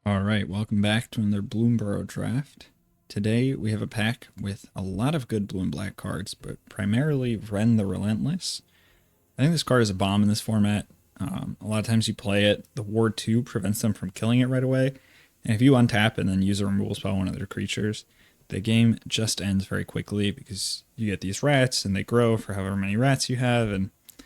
All right, welcome back to another Bloomburrow draft. Today we have a pack with a lot of good blue and black cards, but primarily Ren the Relentless. I think this card is a bomb in this format. A lot of times you play it, the Ward 2 prevents them from killing it right away, and if you untap and then use a removal spell on one of their creatures, the game just ends very quickly because you get these rats and they grow for however many rats you have, and it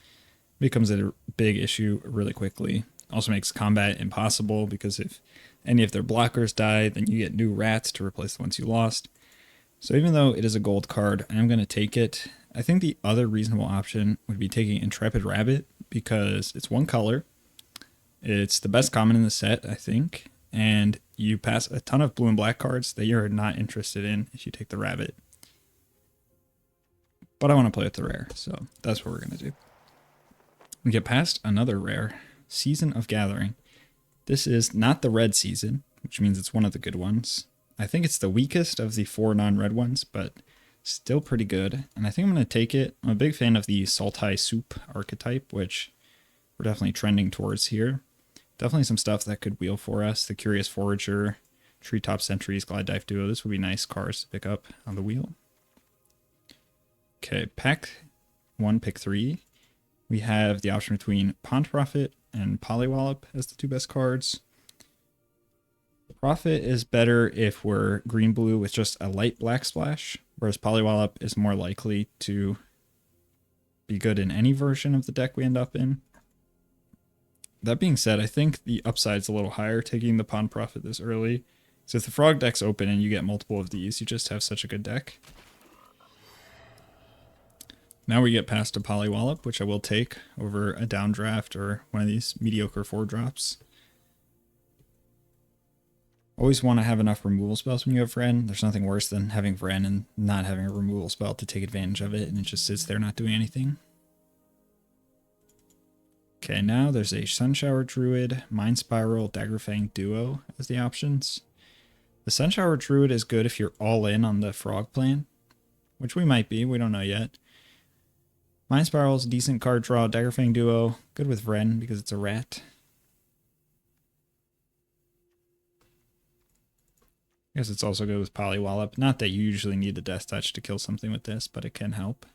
becomes a big issue really quickly. Also makes combat impossible because if any of their blockers die, then you get new rats to replace the ones you lost. So even though it is a gold card, I am going to take it. I think the other reasonable option would be taking Intrepid Rabbit because it's one color. It's the best common in the set, I think. And you pass a ton of blue and black cards that you're not interested in if you take the rabbit. But I want to play with the rare, so that's what we're going to do. We get past another rare, Season of Gathering. This is not the red season, which means it's one of the good ones. I think it's the weakest of the 4 non-red ones, but still pretty good. And I think I'm going to take it. I'm a big fan of the Sultai Soup archetype, which we're definitely trending towards here. Definitely some stuff that could wheel for us. The Curious Forager, Treetop Sentries, Glide Dive Duo. This would be nice cards to pick up on the wheel. Okay, pack 1, pick 3. We have the option between Pond Prophet and Polywallop as the two best cards. Prophet is better if we're green-blue with just a light black splash, whereas Polywallop is more likely to be good in any version of the deck we end up in. That being said, I think the upside's a little higher taking the Pond Prophet this early. So if the Frog deck's open and you get multiple of these, you just have such a good deck. Now we get past a Polywallop, which I will take over a downdraft or one of these mediocre 4-drops. Always want to have enough removal spells when you have Vren. There's nothing worse than having Vren and not having a removal spell to take advantage of it, and it just sits there not doing anything. Okay, now there's a Sunshower Druid, Mind Spiral, Daggerfang Duo as the options. The Sunshower Druid is good if you're all in on the Frog plan, which we might be, we don't know yet. Mind Spiral is a decent card draw. Daggerfang Duo, good with Vren because it's a rat. I guess it's also good with Polywallop. Not that you usually need the Death Touch to kill something with this, but it can help.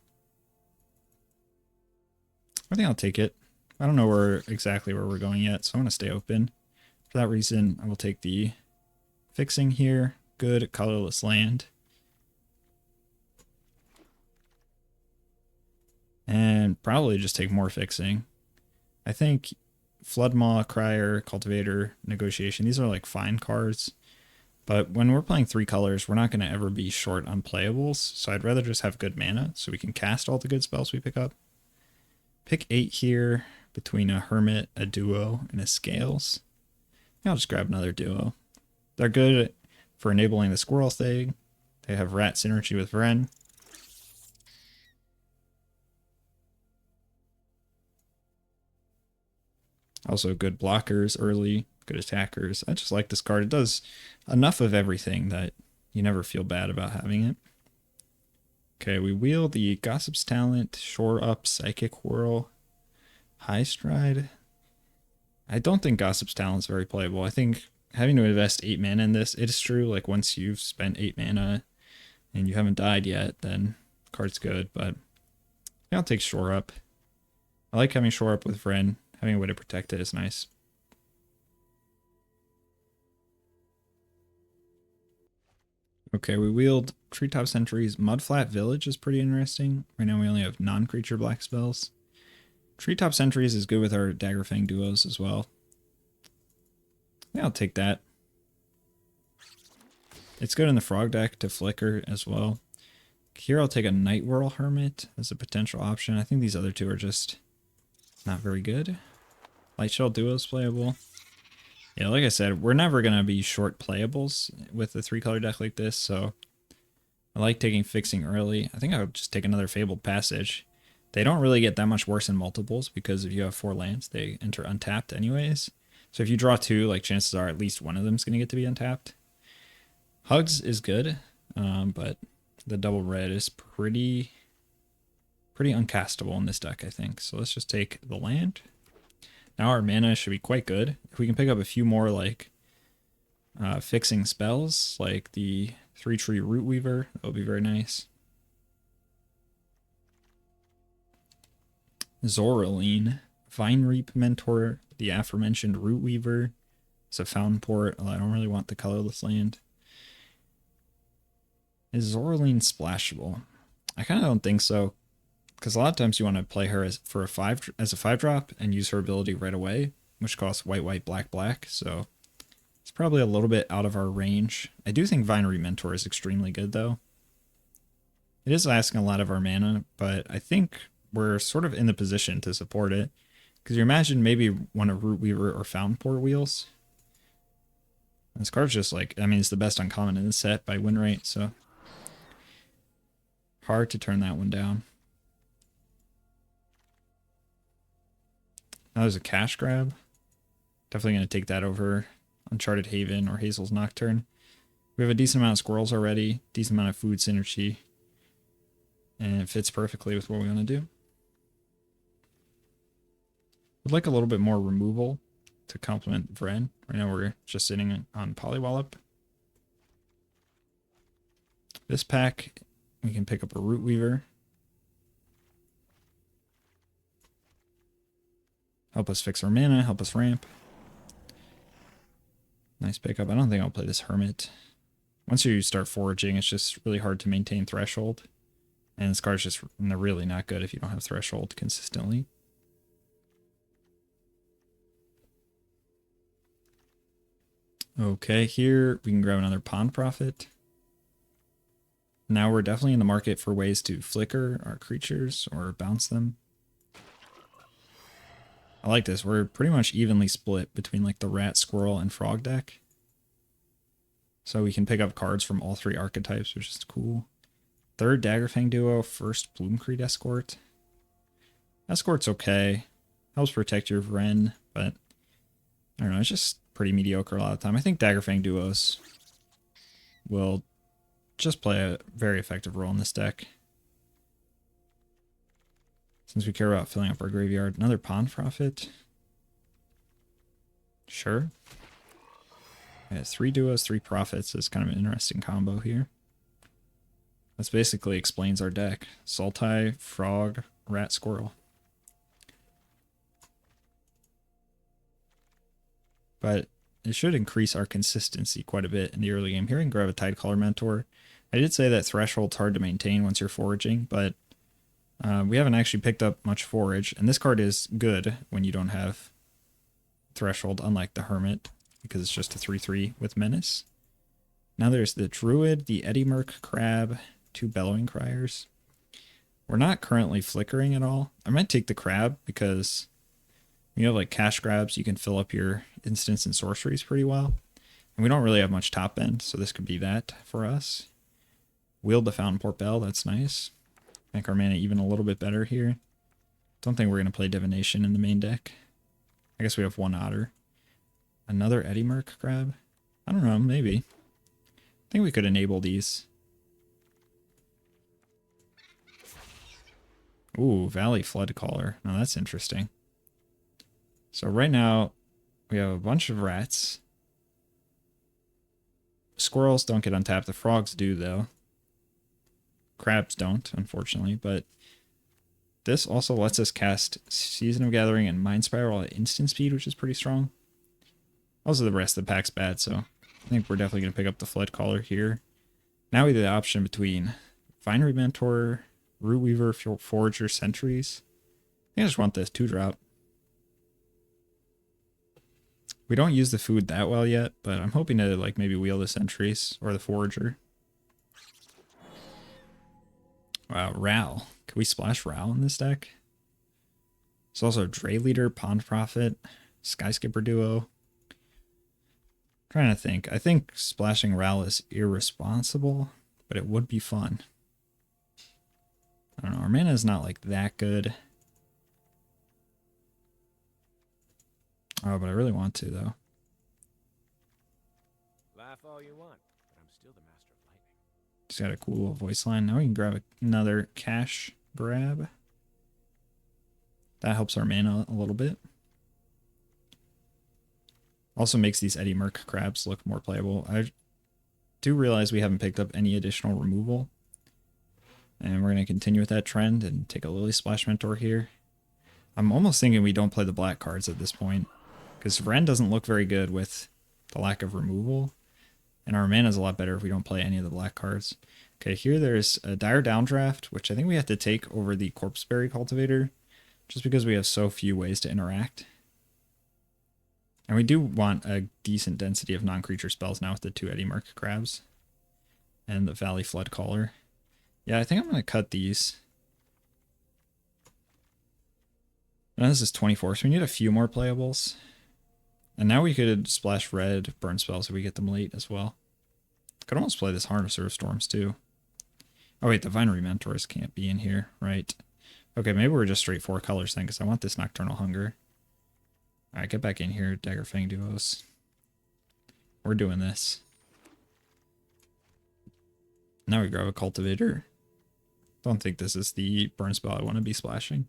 I think I'll take it. I don't know exactly where we're going yet, so I'm going to stay open. For that reason, I will take the Fixing here. Good colorless land. And probably just take more Fixing. I think Floodmaw, Crier, Cultivator, Negotiation, these are like fine cards. But when we're playing 3 colors, we're not going to ever be short on playables, so I'd rather just have good mana so we can cast all the good spells we pick up. Pick 8 here between a Hermit, a Duo, and a Scales. I'll just grab another Duo. They're good for enabling the Squirrel thing. They have Rat synergy with Vren. Also good blockers early, good attackers. I just like this card. It does enough of everything that you never feel bad about having it. Okay, we wheel the Gossip's Talent, Shore Up, Psychic Whirl, High Stride. I don't think Gossip's Talent is very playable. I think having to invest 8 mana in this, it is true, like once you've spent 8 mana and you haven't died yet, then the card's good, but yeah, I'll take Shore Up. I like having Shore Up with Vren. Having a way to protect it is nice. Okay, we wheeled Treetop Sentries. Mudflat Village is pretty interesting. Right now we only have non-creature black spells. Treetop Sentries is good with our Daggerfang Duos as well. Yeah, I'll take that. It's good in the Frog deck to flicker as well. Here I'll take a Night Whirl Hermit as a potential option. I think these other two are just not very good. Light Shell Duo is playable. Yeah, like I said, we're never going to be short playables with a 3-color deck like this, so I like taking Fixing early. I think I would just take another Fabled Passage. They don't really get that much worse in multiples because if you have 4 lands, they enter untapped anyways. So if you draw 2, like chances are at least one of them is going to get to be untapped. Hugs is good, but the double red is pretty uncastable in this deck, I think. So let's just take the land. Now our mana should be quite good. If we can pick up a few more like fixing spells like the 3-tree Root Weaver. That would be very nice. Zoraline, Vine Reap Mentor, the aforementioned Root Weaver. It's a Fountain Port. I don't really want the colorless land. Is Zoraline splashable? I kind of don't think so, because a lot of times you want to play her as a 5-drop and use her ability right away, which costs white, white, black, black. So it's probably a little bit out of our range. I do think Vine Reap Mentor is extremely good though. It is asking a lot of our mana, but I think we're sort of in the position to support it. Because you imagine maybe one of Root Weaver or Fountain Port wheels. This card's just like, I mean, it's the best uncommon in the set by win rate, so hard to turn that one down. Now there's a cash grab. Definitely going to take that over Uncharted Haven or Hazel's Nocturne. We have a decent amount of squirrels already, decent amount of food synergy, and it fits perfectly with what we want to do. Would like a little bit more removal to complement Vren. Right now we're just sitting on Polywallop. This pack, we can pick up a Root Weaver. Help us fix our mana, help us ramp. Nice pickup. I don't think I'll play this Hermit. Once you start foraging, it's just really hard to maintain Threshold. And this card's just really not good if you don't have Threshold consistently. Okay, here we can grab another Pond Prophet. Now we're definitely in the market for ways to flicker our creatures or bounce them. I like this. We're pretty much evenly split between like the rat, squirrel, and frog deck. So we can pick up cards from all 3 archetypes, which is cool. 3rd Daggerfang duo, 1st Bloomcreed Escort. Escort's okay. Helps protect your Vren, but I don't know, it's just pretty mediocre a lot of the time. I think Daggerfang duos will just play a very effective role in this deck. Since we care about filling up our graveyard. Another Pond Prophet. Sure. Yeah, 3 duos, 3 prophets is kind of an interesting combo here. This basically explains our deck. Sultai, Frog, Rat, Squirrel. But it should increase our consistency quite a bit in the early game. Here we can grab a Tidecaller Mentor. I did say that Threshold's hard to maintain once you're foraging, but we haven't actually picked up much forage. And this card is good when you don't have Threshold, unlike the Hermit, because it's just a 3/3 with Menace. Now there's the Druid, the Eddy Merc Crab, 2 Bellowing Criers. We're not currently flickering at all. I might take the Crab because when you have like cash grabs, you can fill up your instants and sorceries pretty well. And we don't really have much top end, so this could be that for us. Wield the Fountain Port Bell, that's nice. Make our mana even a little bit better here. Don't think we're going to play Divination in the main deck. I guess we have 1 Otter. Another Eddy Merc Crab? I don't know, maybe. I think we could enable these. Ooh, Valley Flood Caller. Now that's interesting. So right now, we have a bunch of rats. Squirrels don't get untapped. The frogs do, though. Crabs don't, unfortunately, but this also lets us cast Season of Gathering and Mind Spiral at instant speed, which is pretty strong. Also, the rest of the pack's bad, so I think we're definitely going to pick up the Flood Caller here. Now we have the option between Vine Reap Mentor, Root Weaver, Forager, Sentries. I think I just want this 2-drop. We don't use the food that well yet, but I'm hoping to like maybe wheel the Sentries or the Forager. Wow, Ral. Can we splash Ral in this deck? There's also Dray Leader, Pond Prophet, Skyskipper Duo. Trying to think. I think splashing Ral is irresponsible, but it would be fun. I don't know. Our mana is not like that good. Oh, but I really want to, though. Laugh all you want, but I'm still the master of lightning. Just got a cool little voice line. Now we can grab another cash grab. That helps our mana a little bit. Also makes these Eddie Merc crabs look more playable. I do realize we haven't picked up any additional removal. And we're going to continue with that trend and take a Lily Splash Mentor here. I'm almost thinking we don't play the black cards at this point, because Ren doesn't look very good with the lack of removal, and our mana is a lot better if we don't play any of the black cards. Okay, here there's a Dire Downdraft, which I think we have to take over the Corpseberry Cultivator, just because we have so few ways to interact. And we do want a decent density of non-creature spells now with the 2 Eddie Merc Crabs and the Valley Flood Caller. Yeah, I think I'm going to cut these. Now this is 24, so we need a few more playables. And now we could splash red burn spells if we get them late as well. Could almost play this Harnesser of Storms too. Oh wait, the Vinery Mentors can't be in here, right? Okay, maybe we're just straight 4 colors then, because I want this Nocturnal Hunger. Alright, get back in here, Dagger Fang duos. We're doing this. Now we grab a Cultivator. Don't think this is the burn spell I want to be splashing.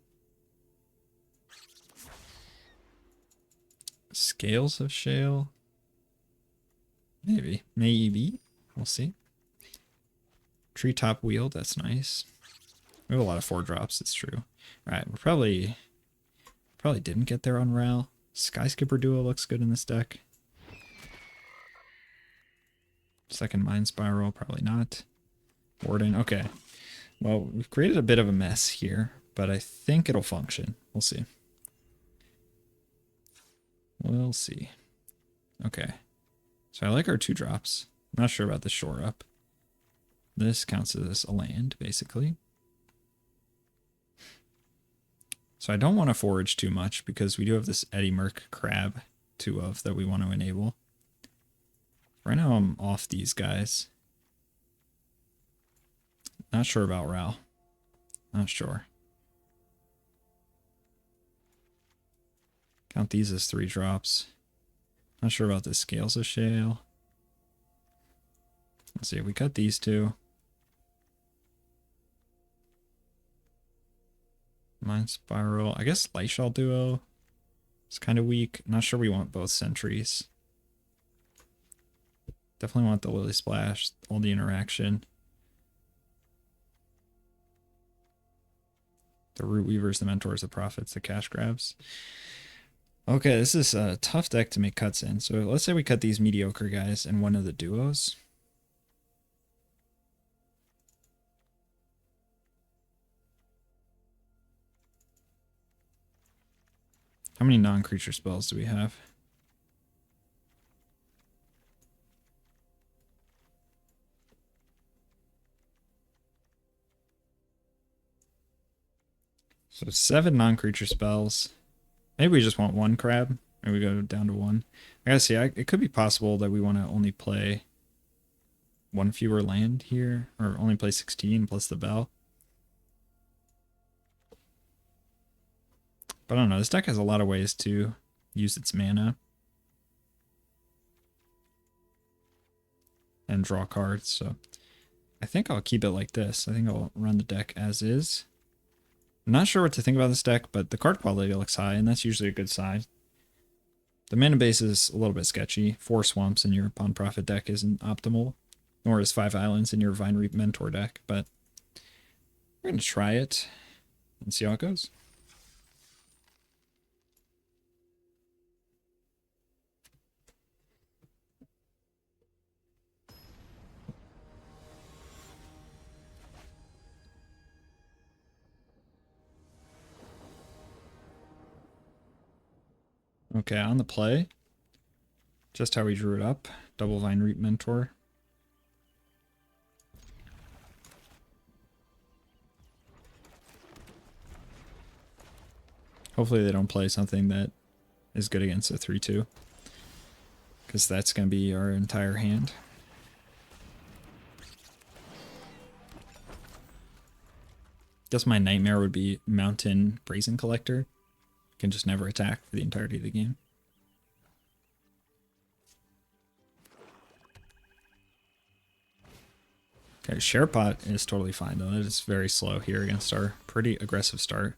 Scales of Shale? Maybe. Maybe. We'll see. Treetop Wheel, that's nice. We have a lot of 4-drops, it's true. Alright, we're probably didn't get there on Ral. Skyskipper Duo looks good in this deck. Second Mind Spiral, probably not. Warden, okay. Well, we've created a bit of a mess here, but I think it'll function. We'll see. We'll see. Okay. So I like our 2-drops. I'm not sure about the Shore Up. This counts as a land, basically. So I don't want to forage too much because we do have this Eddie Merc Crab 2 of that we want to enable. Right now I'm off these guys. Not sure about Ral. Not sure. Count these as 3-drops. Not sure about the Scales of Shale. Let's see if we cut these 2. Mind Spiral. I guess Lightshall Duo. It's kind of weak. Not sure we want both sentries. Definitely want the Lily Splash, all the interaction. The Root Weavers, the Mentors, the Prophets, the Cash Grabs. Okay, this is a tough deck to make cuts in. So let's say we cut these mediocre guys and one of the duos. How many non-creature spells do we have? So 7 non-creature spells. Maybe we just want 1 crab. Maybe we go down to 1. I gotta see, it could be possible that we want to only play 1 fewer land here, or only play 16 plus the bell. But I don't know, this deck has a lot of ways to use its mana and draw cards, so I think I'll keep it like this. I think I'll run the deck as is. I'm not sure what to think about this deck, but the card quality looks high, and that's usually a good sign. The mana base is a little bit sketchy. 4 swamps in your Pawn Prophet deck isn't optimal, nor is 5 islands in your Vine Reap Mentor deck, but we're going to try it and see how it goes. Okay, on the play, just how we drew it up. Double Vine Reap Mentor. Hopefully they don't play something that is good against a 3-2. Because that's going to be our entire hand. Guess my nightmare would be Mountain Brazen Collector. Can just never attack for the entirety of the game. Okay, Sharepot is totally fine though. It is very slow here against our pretty aggressive start.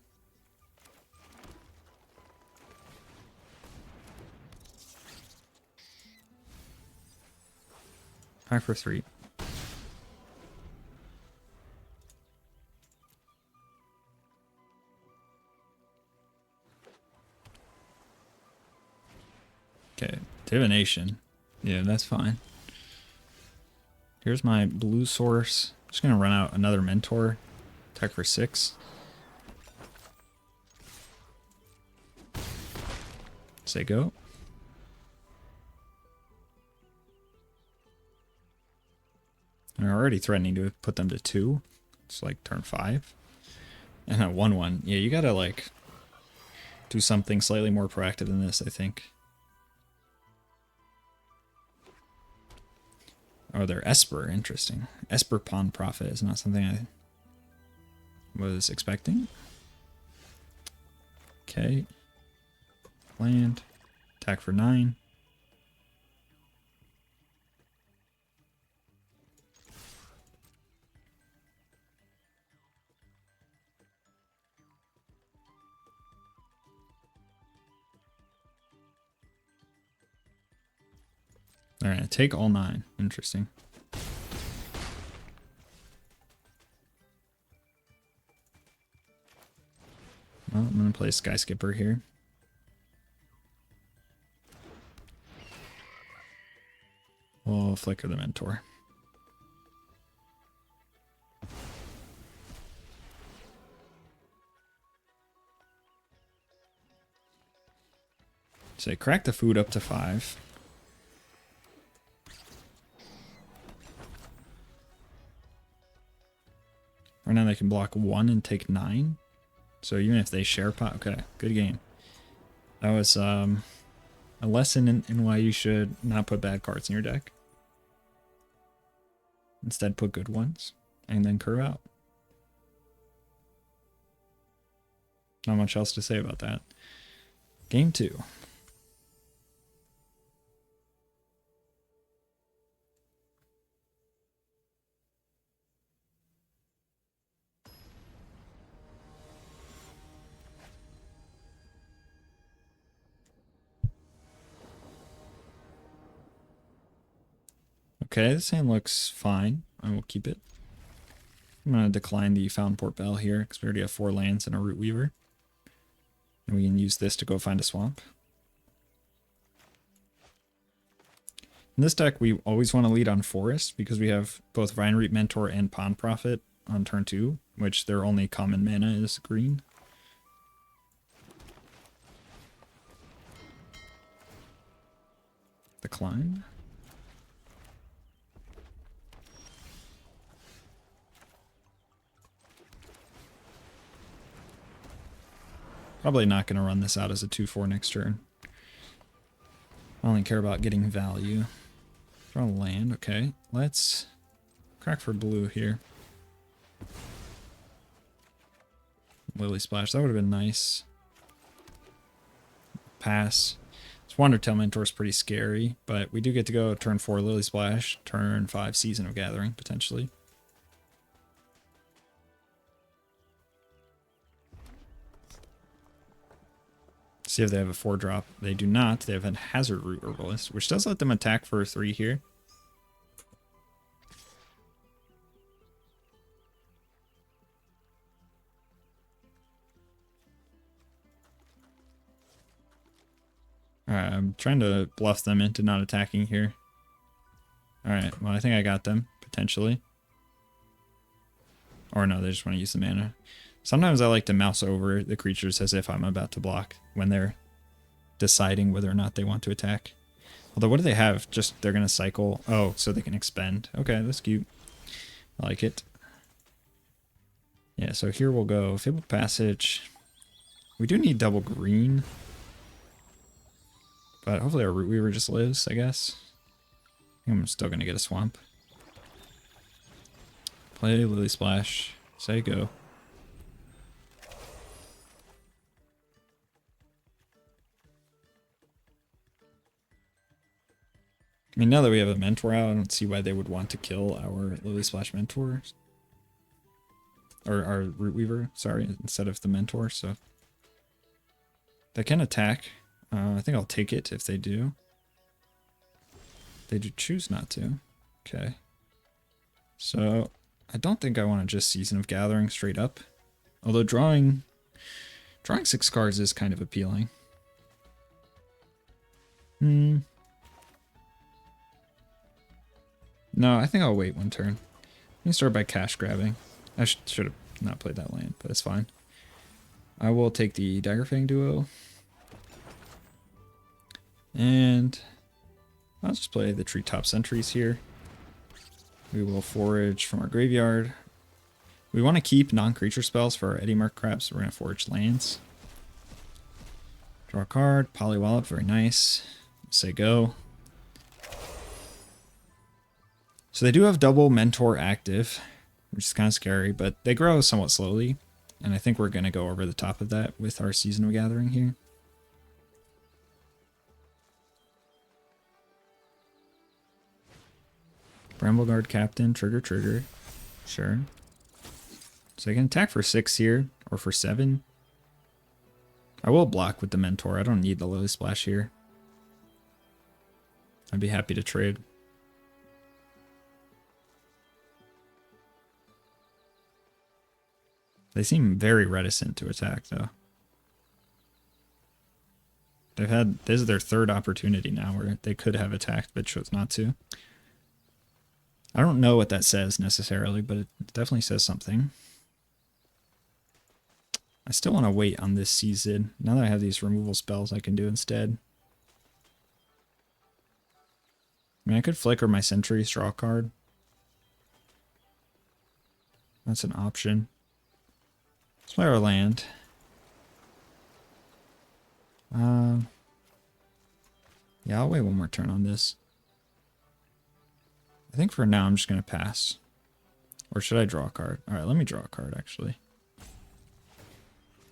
Crack for 3. Okay, divination. Yeah, that's fine. Here's my blue source. Just gonna run out another mentor. Attack for 6. Say go. And we're already threatening to put them to 2. It's like turn 5. And a 1/1. Yeah, you gotta like do something slightly more proactive than this, I think. Oh, they're Esper. Interesting. Esper Pawn Profit is not something I was expecting. Okay. Land. Attack for 9. Alright, take all 9. Interesting. Well, I'm going to play Sky Skipper here. We'll flicker the Mentor. Say, crack the food up to 5. Right now they can block 1 and take 9. So even if they share pot, okay, good game. That was a lesson in why you should not put bad cards in your deck. Instead, put good ones and then curve out. Not much else to say about that. Game 2. Okay, this hand looks fine. I will keep it. I'm going to decline the Fountain Port Bell here because we already have 4 lands and a Root Weaver. And we can use this to go find a swamp. In this deck, we always want to lead on Forest because we have both Vine-Reap Mentor and Pawn Profit on turn 2, which their only common mana is green. Decline. Probably not going to run this out as a 2/4 next turn. I only care about getting value. Draw land, okay. Let's crack for blue here. Lily Splash, that would have been nice. Pass. This Wandertail Mentor is pretty scary, but we do get to go turn 4 Lily Splash, turn 5 Season of Gathering, potentially. See if they have a 4-drop. They do not. They have a Hazard Root Herbalist, which does let them attack for 3 here. Alright, I'm trying to bluff them into not attacking here. Alright, well I think I got them, potentially. Or no, they just want to use the mana. Sometimes I like to mouse over the creatures as if I'm about to block when they're deciding whether or not they want to attack. Although, what do they have? Just, they're going to cycle. Oh, so they can expend. Okay, that's cute. I like it. Yeah, so here we'll go. Fabled Passage. We do need double green. But hopefully our Root Weaver just lives, I guess. I think I'm still going to get a Swamp. Play Lily Splash. Say go. I mean, now that we have a Mentor out, I don't see why they would want to kill our Lily Splash Mentor. Or our Root Weaver, sorry, instead of the Mentor, so. They can attack. I think I'll take it if they do. They do choose not to. Okay. So I don't think I want to just Season of Gathering straight up. Although drawing 6 cards is kind of appealing. No, I think I'll wait one turn. Let me start by cash grabbing. I should have not played that land, but it's fine. I will take the Daggerfang Duo. And I'll just play the Treetop Sentries here. We will forage from our graveyard. We want to keep non-creature spells for our Eddy Mark Crab, so we're going to forage lands. Draw a card, Polywallop, very nice. Say go. So they do have double Mentor active, which is kind of scary, but they grow somewhat slowly. And I think we're going to go over the top of that with our Season of Gathering here. Brambleguard Captain, trigger. Sure. So I can attack for 6 here, or for 7. I will block with the Mentor. I don't need the Lily Splash here. I'd be happy to trade. They seem very reticent to attack, though. This is their 3rd opportunity now where they could have attacked, but chose not to. I don't know what that says necessarily, but it definitely says something. I still want to wait on this season. Now that I have these removal spells I can do instead. I mean, I could flicker my Sentry, draw a card. That's an option. Let's play our land. Yeah, I'll wait one more turn on this. I think for now I'm just going to pass. Or should I draw a card? Alright, let me draw a card, actually.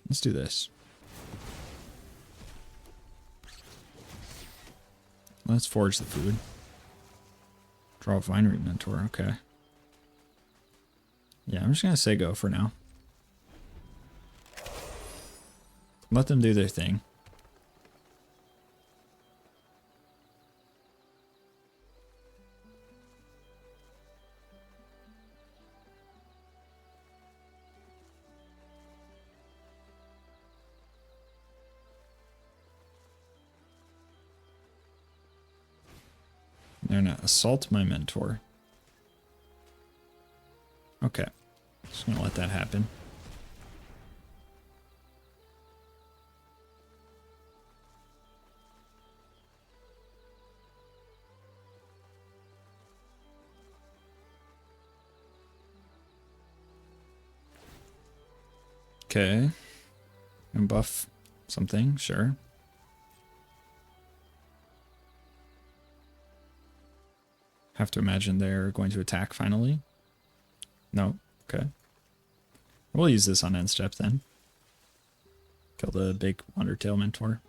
Let's do this. Let's forge the food. Draw a Vinery Mentor, okay. Yeah, I'm just going to say go for now. Let them do their thing. They're gonna assault my Mentor. Okay. Just gonna let that happen. Okay. And buff something, sure. Have to imagine they're going to attack finally. No, okay. We'll use this on end step then. Kill the big Undertale Mentor.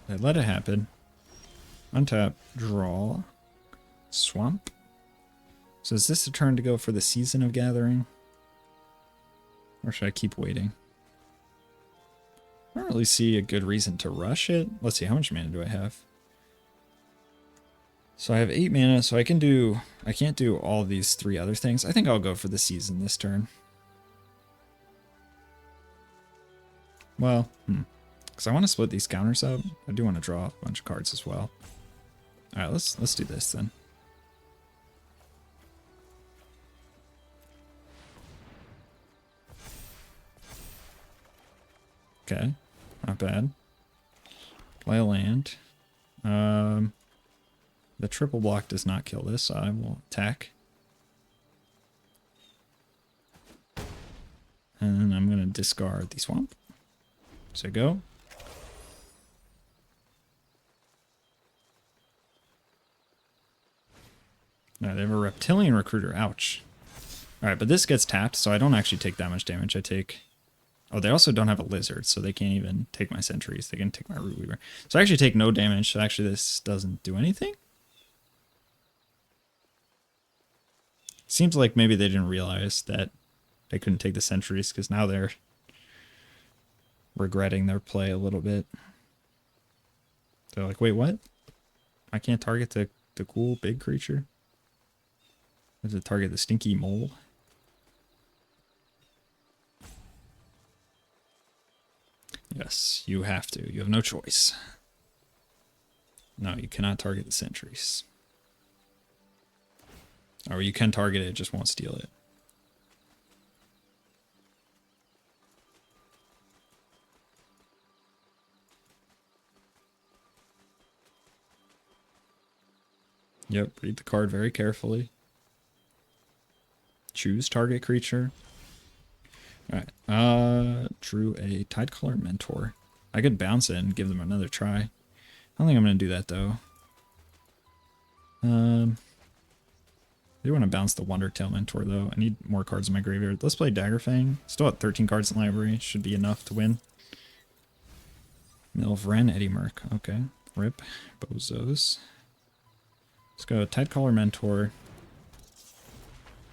I let it happen. Untap, draw, swamp. So is this a turn to go for the Season of Gathering? Or should I keep waiting? I don't really see a good reason to rush it. Let's see, how much mana do I have? So I have 8 mana, so I can't do all these 3 other things. I think I'll go for the Season this turn. Well, because I want to split these counters up. I do want to draw a bunch of cards as well. Alright, let's do this then. Okay, not bad. Play a land. The triple block does not kill this, so I will attack. And I'm going to discard the swamp. So go. No, they have a Reptilian Recruiter. Ouch. Alright, but this gets tapped, so I don't actually take that much damage. I take Oh, they also don't have a lizard, so they can't even take my sentries. They can take my root weaver. So I actually take no damage. So actually this doesn't do anything. Seems like maybe they didn't realize that they couldn't take the sentries because now they're regretting their play a little bit. They're like, wait, what? I can't target the cool big creature? I have to target the stinky mole? Yes, you have to. You have no choice. No, you cannot target the sentries. Or you can target it, it just won't steal it. Yep, read the card very carefully. Choose target creature. Alright, drew a Tidecaller Mentor. I could bounce it and give them another try. I don't think I'm going to do that, though. I do want to bounce the Wondertail Mentor, though. I need more cards in my graveyard. Let's play Daggerfang. Still at 13 cards in the library. Should be enough to win. Mill of Wren, Eddie Merc. Okay. Rip. Bozos. Let's go Tidecaller Mentor.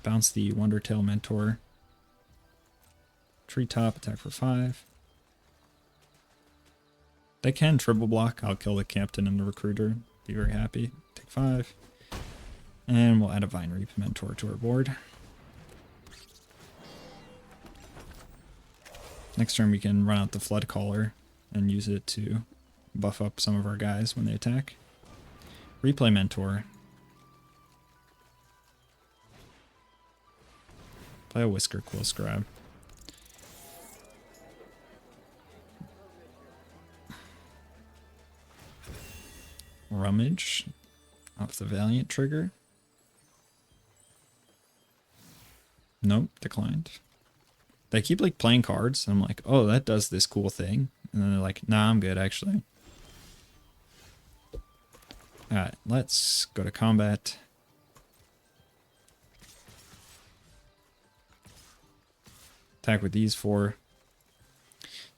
Bounce the Wondertail Mentor. Treetop, attack for 5. They can triple block. I'll kill the captain and the recruiter. Be very happy. Take 5. And we'll add a Vine Reap Mentor to our board. Next turn we can run out the Flood Caller and use it to buff up some of our guys when they attack. Replay Mentor. Play a Whisker Quill Scribe. Rummage off the Valiant trigger. Nope, declined. They keep like playing cards, and I'm like, oh, that does this cool thing. And then they're like, nah, I'm good actually. Alright, let's go to combat. Attack with these 4.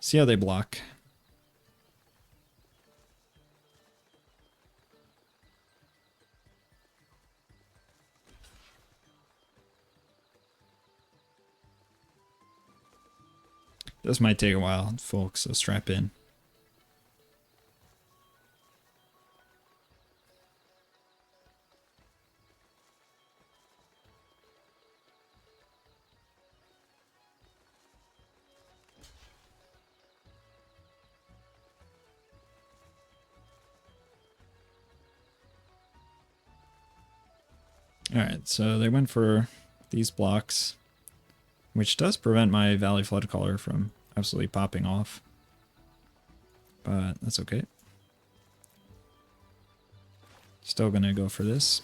See how they block. This might take a while, folks, so strap in. Alright, so they went for these blocks, which does prevent my Valley Flood Caller from absolutely popping off. But that's okay. Still gonna go for this.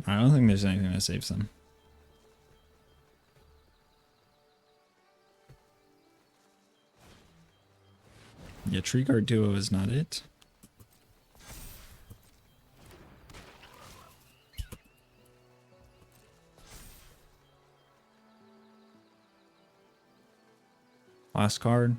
I don't think there's anything that saves them. Yeah, Tree Guard Duo is not it. Last card.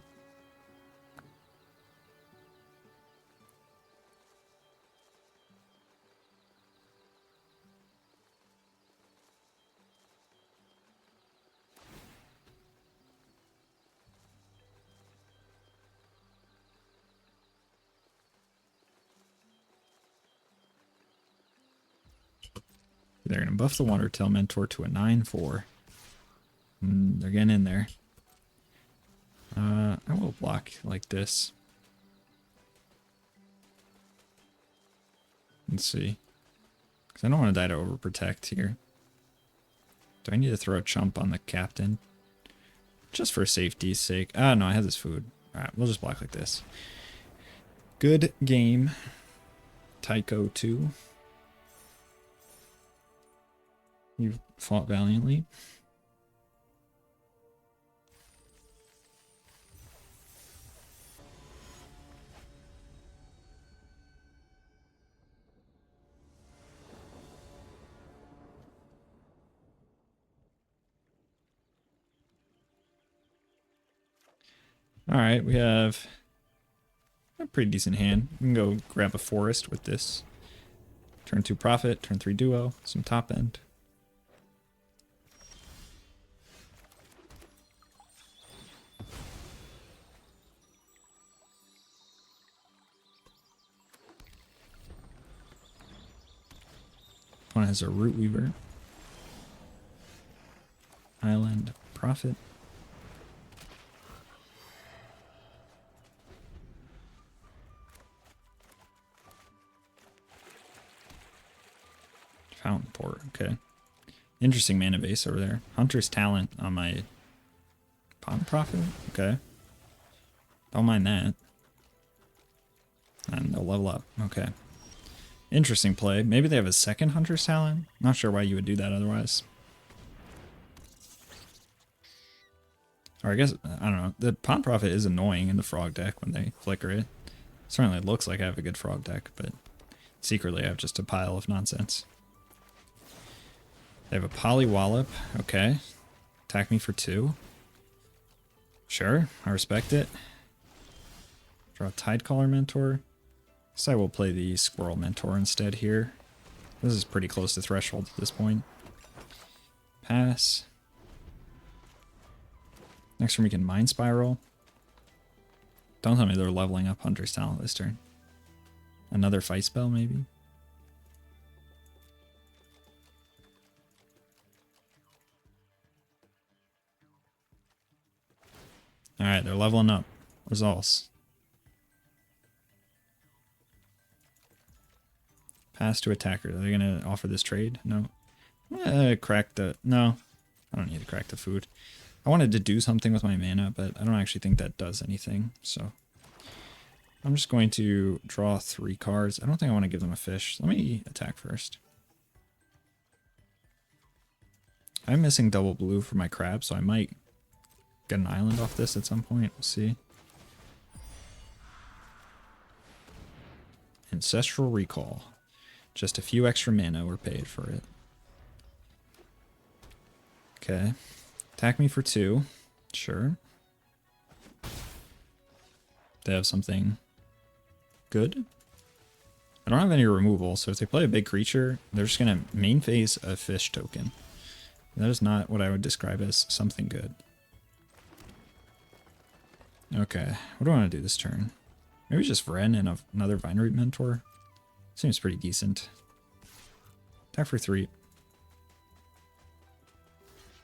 They're going to buff the Wondertail Mentor to a 9/4. They're getting in there. I will block like this. Let's see. Because I don't want to die to overprotect here. Do I need to throw a chump on the captain? Just for safety's sake. Ah, no, I have this food. Alright, we'll just block like this. Good game. Tycho 2. You fought valiantly. All right, we have a pretty decent hand. We can go grab a forest with this. Turn 2 profit, turn 3 duo, some top end. One has a root weaver. Island profit. Fountain port, okay. Interesting mana base over there. Hunter's Talent on my Pawn Prophet, okay. Don't mind that. And they'll level up, okay. Interesting play. Maybe they have a second Hunter's Talent. Not sure why you would do that otherwise. Or I guess, I don't know. The Pawn Prophet is annoying in the frog deck when they flicker it. Certainly looks like I have a good frog deck, but secretly I have just a pile of nonsense. They have a Polywallop. Okay. Attack me for 2. Sure, I respect it. Draw a Tidecaller Mentor. Guess I will play the Squirrel Mentor instead here. This is pretty close to threshold at this point. Pass. Next turn we can Mind Spiral. Don't tell me they're leveling up Hunter's Talent this turn. Another Fight Spell maybe? Alright, they're leveling up. Results. Pass to attacker. Are they going to offer this trade? No. Crack the... No. I don't need to crack the food. I wanted to do something with my mana, but I don't actually think that does anything. So I'm just going to draw 3 cards. I don't think I want to give them a fish. Let me attack first. I'm missing double blue for my crab, so I might get an island off this at some point. We'll see. Ancestral Recall. Just a few extra mana were paid for it. Okay. Attack me for 2. Sure. They have something good. I don't have any removal, so if they play a big creature, they're just going to main phase a fish token. That is not what I would describe as something good. Okay, what do I want to do this turn? Maybe just Vren and another Vineroot Mentor. Seems pretty decent. Attack for 3.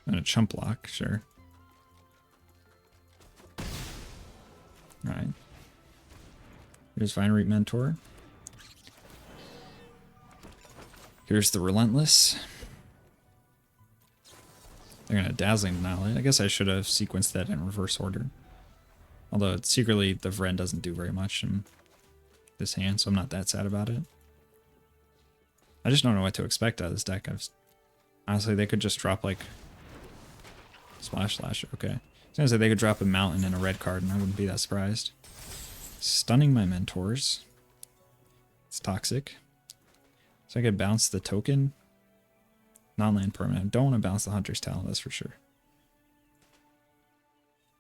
And a chump block, sure. Alright. Here's Vineroot Mentor. Here's the Relentless. They're gonna Dazzling Annihilate. I guess I should have sequenced that in reverse order. Although secretly the Vren doesn't do very much in this hand, so I'm not that sad about it. I just don't know what to expect out of this deck. Honestly, they could just drop like Splash Slash. Okay. I was gonna say they could drop a Mountain and a red card, and I wouldn't be that surprised. Stunning my Mentors. It's toxic. So I could bounce the token. Non-land permanent. I don't want to bounce the Hunter's Talent, that's for sure.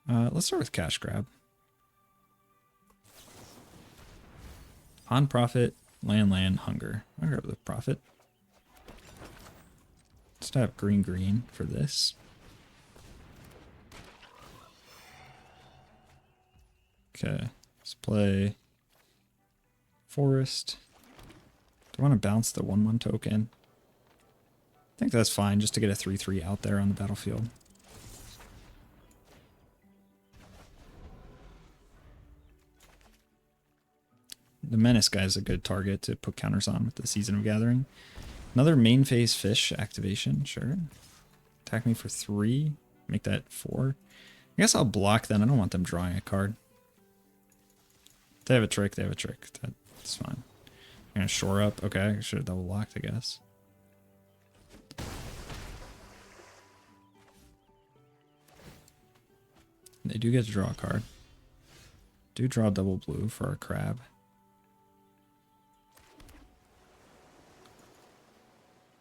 Let's start with Cash Grab. On Profit, land, Hunger. I'll grab the Profit. Just have green for this. Okay, let's play Forest. Do I want to bounce the 1/1 token? I think that's fine just to get a 3/3 out there on the battlefield. The Menace guy is a good target to put counters on with the Season of Gathering. Another main phase fish activation, sure. Attack me for 3, make that 4. I guess I'll block then. I don't want them drawing a card. They have a trick, they have a trick. That's fine. I'm gonna shore up. Okay, I should have double blocked, I guess. They do get to draw a card. Do draw double blue for our crab.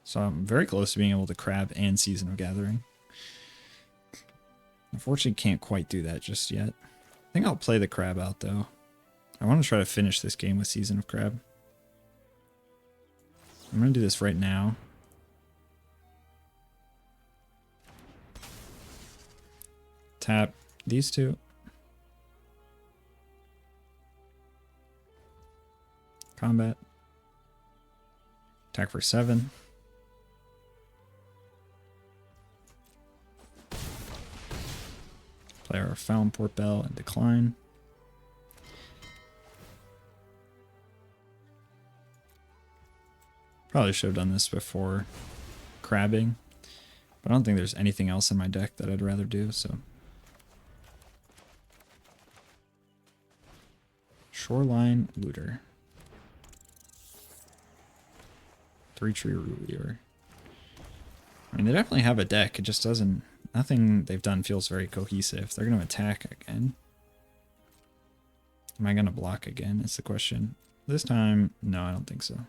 So I'm very close to being able to crab and Season of Gathering. Unfortunately, can't quite do that just yet. I think I'll play the crab out, though. I want to try to finish this game with Season of Crab. I'm going to do this right now. Tap these two. Combat. Attack for 7. Play our Fountain Port Bell and decline. Probably should have done this before crabbing, but I don't think there's anything else in my deck that I'd rather do, so. Shoreline Looter. 3-tree Root Weaver. I mean, they definitely have a deck, it just doesn't. Nothing they've done feels very cohesive. They're going to attack again. Am I going to block again? Is the question. This time, no, I don't think so.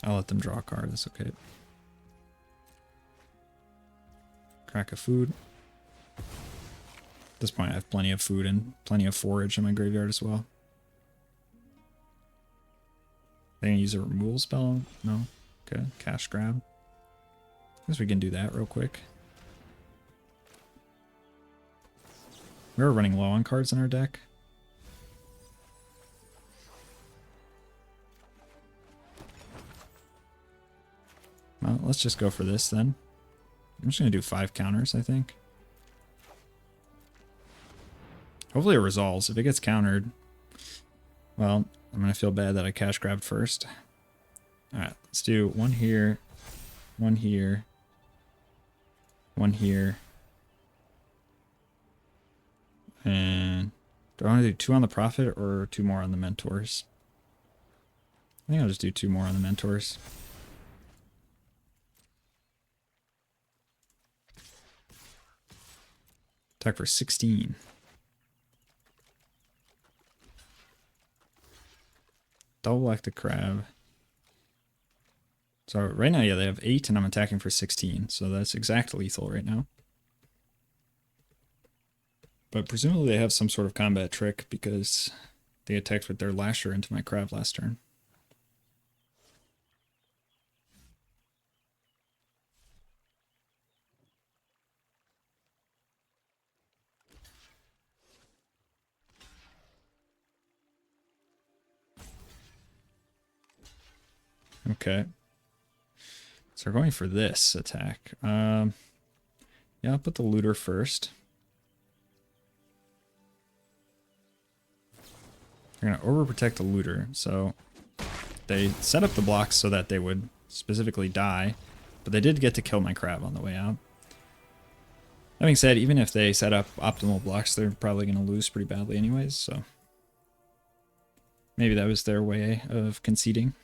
I'll let them draw a card. That's okay. Crack of food. At this point, I have plenty of food and plenty of forage in my graveyard as well. They gonna use a removal spell? No? Okay, cash grab. Guess we can do that real quick. We're running low on cards in our deck. Well, let's just go for this then. I'm just gonna do 5 counters, I think. Hopefully it resolves. If it gets countered, well, I'm gonna feel bad that I cash grabbed first. Alright, let's do 1 here, 1 here, 1 here. And do I want to do 2 on the Prophet or 2 more on the Mentors? I think I'll just do 2 more on the Mentors. Attack for 16. Double black the crab. So right now, yeah, they have 8 and I'm attacking for 16. So that's exact lethal right now. But presumably they have some sort of combat trick because they attacked with their Lasher into my crab last turn. Okay. So we're going for this attack. Yeah, I'll put the Looter first. They're going to overprotect the Looter. So they set up the blocks so that they would specifically die. But they did get to kill my crab on the way out. That being said, even if they set up optimal blocks, they're probably going to lose pretty badly anyways. So maybe that was their way of conceding.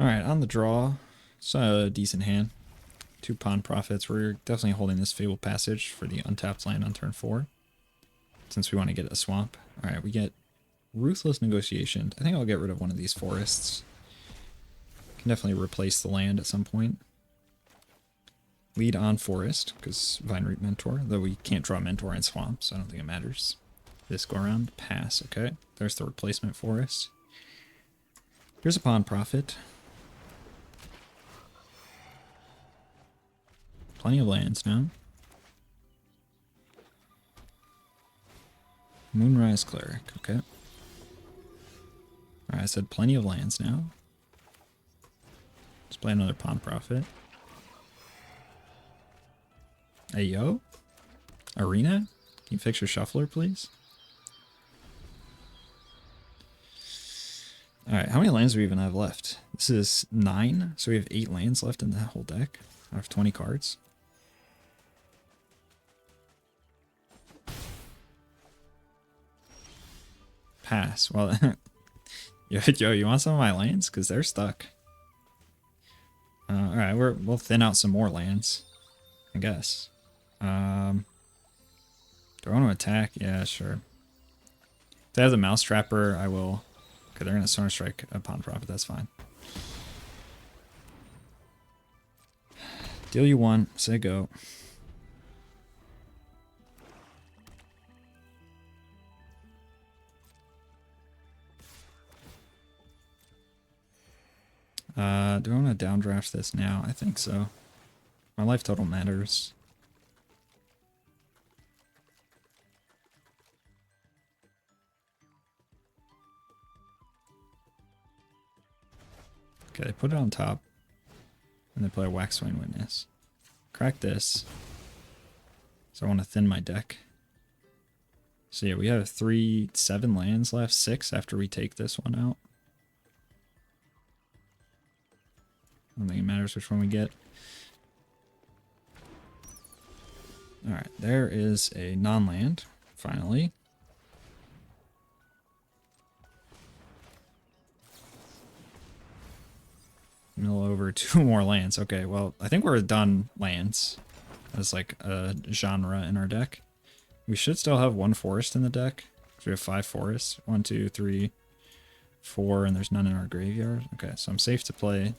Alright, on the draw, it's a decent hand. 2 Pawn Profits. We're definitely holding this Fable Passage for the untapped land on turn 4. Since we want to get a swamp. Alright, we get Ruthless Negotiation. I think I'll get rid of one of these forests. Can definitely replace the land at some point. Lead on Forest, because Vine Root Mentor. Though we can't draw Mentor in Swamp, so I don't think it matters. This go around. Pass, okay. There's the replacement forest. Here's a pawn profit. Plenty of lands now. Moonrise Cleric, okay. Alright, I said plenty of lands now. Let's play another pawn profit. Hey yo. Arena? Can you fix your shuffler, please? Alright, how many lands do we even have left? This is 9, so we have 8 lands left in that whole deck. I have 20 cards. Pass. Well, yo, you want some of my lands? Because they're stuck. Alright, we'll thin out some more lands, I guess. Do I want to attack? Yeah, sure. If they have the Mouse Trapper, I will. Okay, they're going to Sonar Strike a Pawn Profit. That's fine. Deal you 1. Say go. Do I want to downdraft this now? I think so. My life total matters. Okay, they put it on top. And they play a Waxwing Witness. Crack this. So I want to thin my deck. So yeah, we have 7 lands left. 6 after we take this one out. I don't think it matters which one we get. Alright, there is a non-land, finally. Mill over 2 more lands. Okay, well, I think we're done lands as like a genre in our deck. We should still have 1 forest in the deck. So we have 5 forests. 1, 2, 3, 4, and there's none in our graveyard. Okay, so I'm safe to play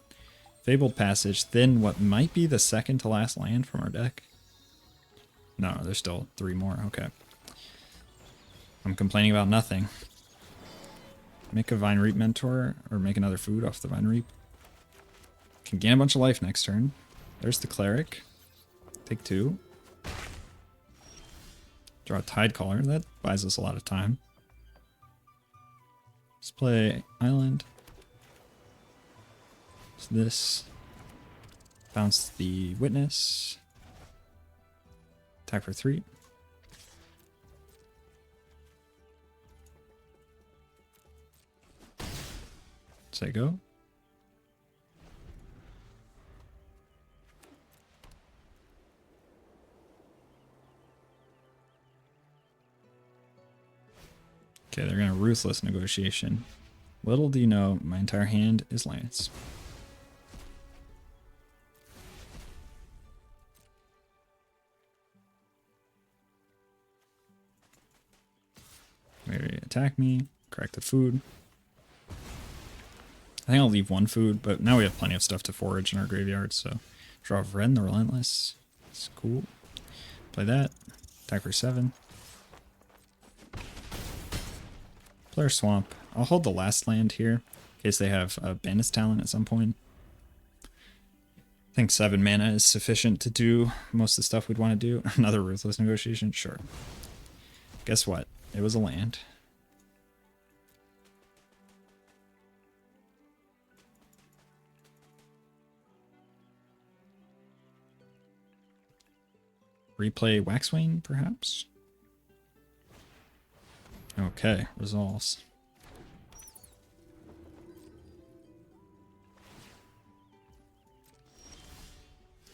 Fabled Passage, thin what might be the second to last land from our deck. No, there's still 3 more. Okay. I'm complaining about nothing. Make a Vine Reap Mentor, or make another food off the Vine Reap. Can gain a bunch of life next turn. There's the Cleric. Take 2. Draw a Tidecaller. That buys us a lot of time. Let's play Island. So this. Bounce the Witness. Attack for 3. Say go. Okay, they're going to Ruthless Negotiation. Little do you know, my entire hand is lands. Maybe attack me, crack the food. I think I'll leave 1 food, but now we have plenty of stuff to forage in our graveyard, so draw Vren the Relentless. It's cool. Play that. Attack for 7. Player Swamp. I'll hold the last land here, in case they have a Bandit's Talent at some point. I think 7 mana is sufficient to do most of the stuff we'd want to do. Another Ruthless Negotiation? Sure. Guess what? It was a land. Replay Waxwing, perhaps? Okay, resolves.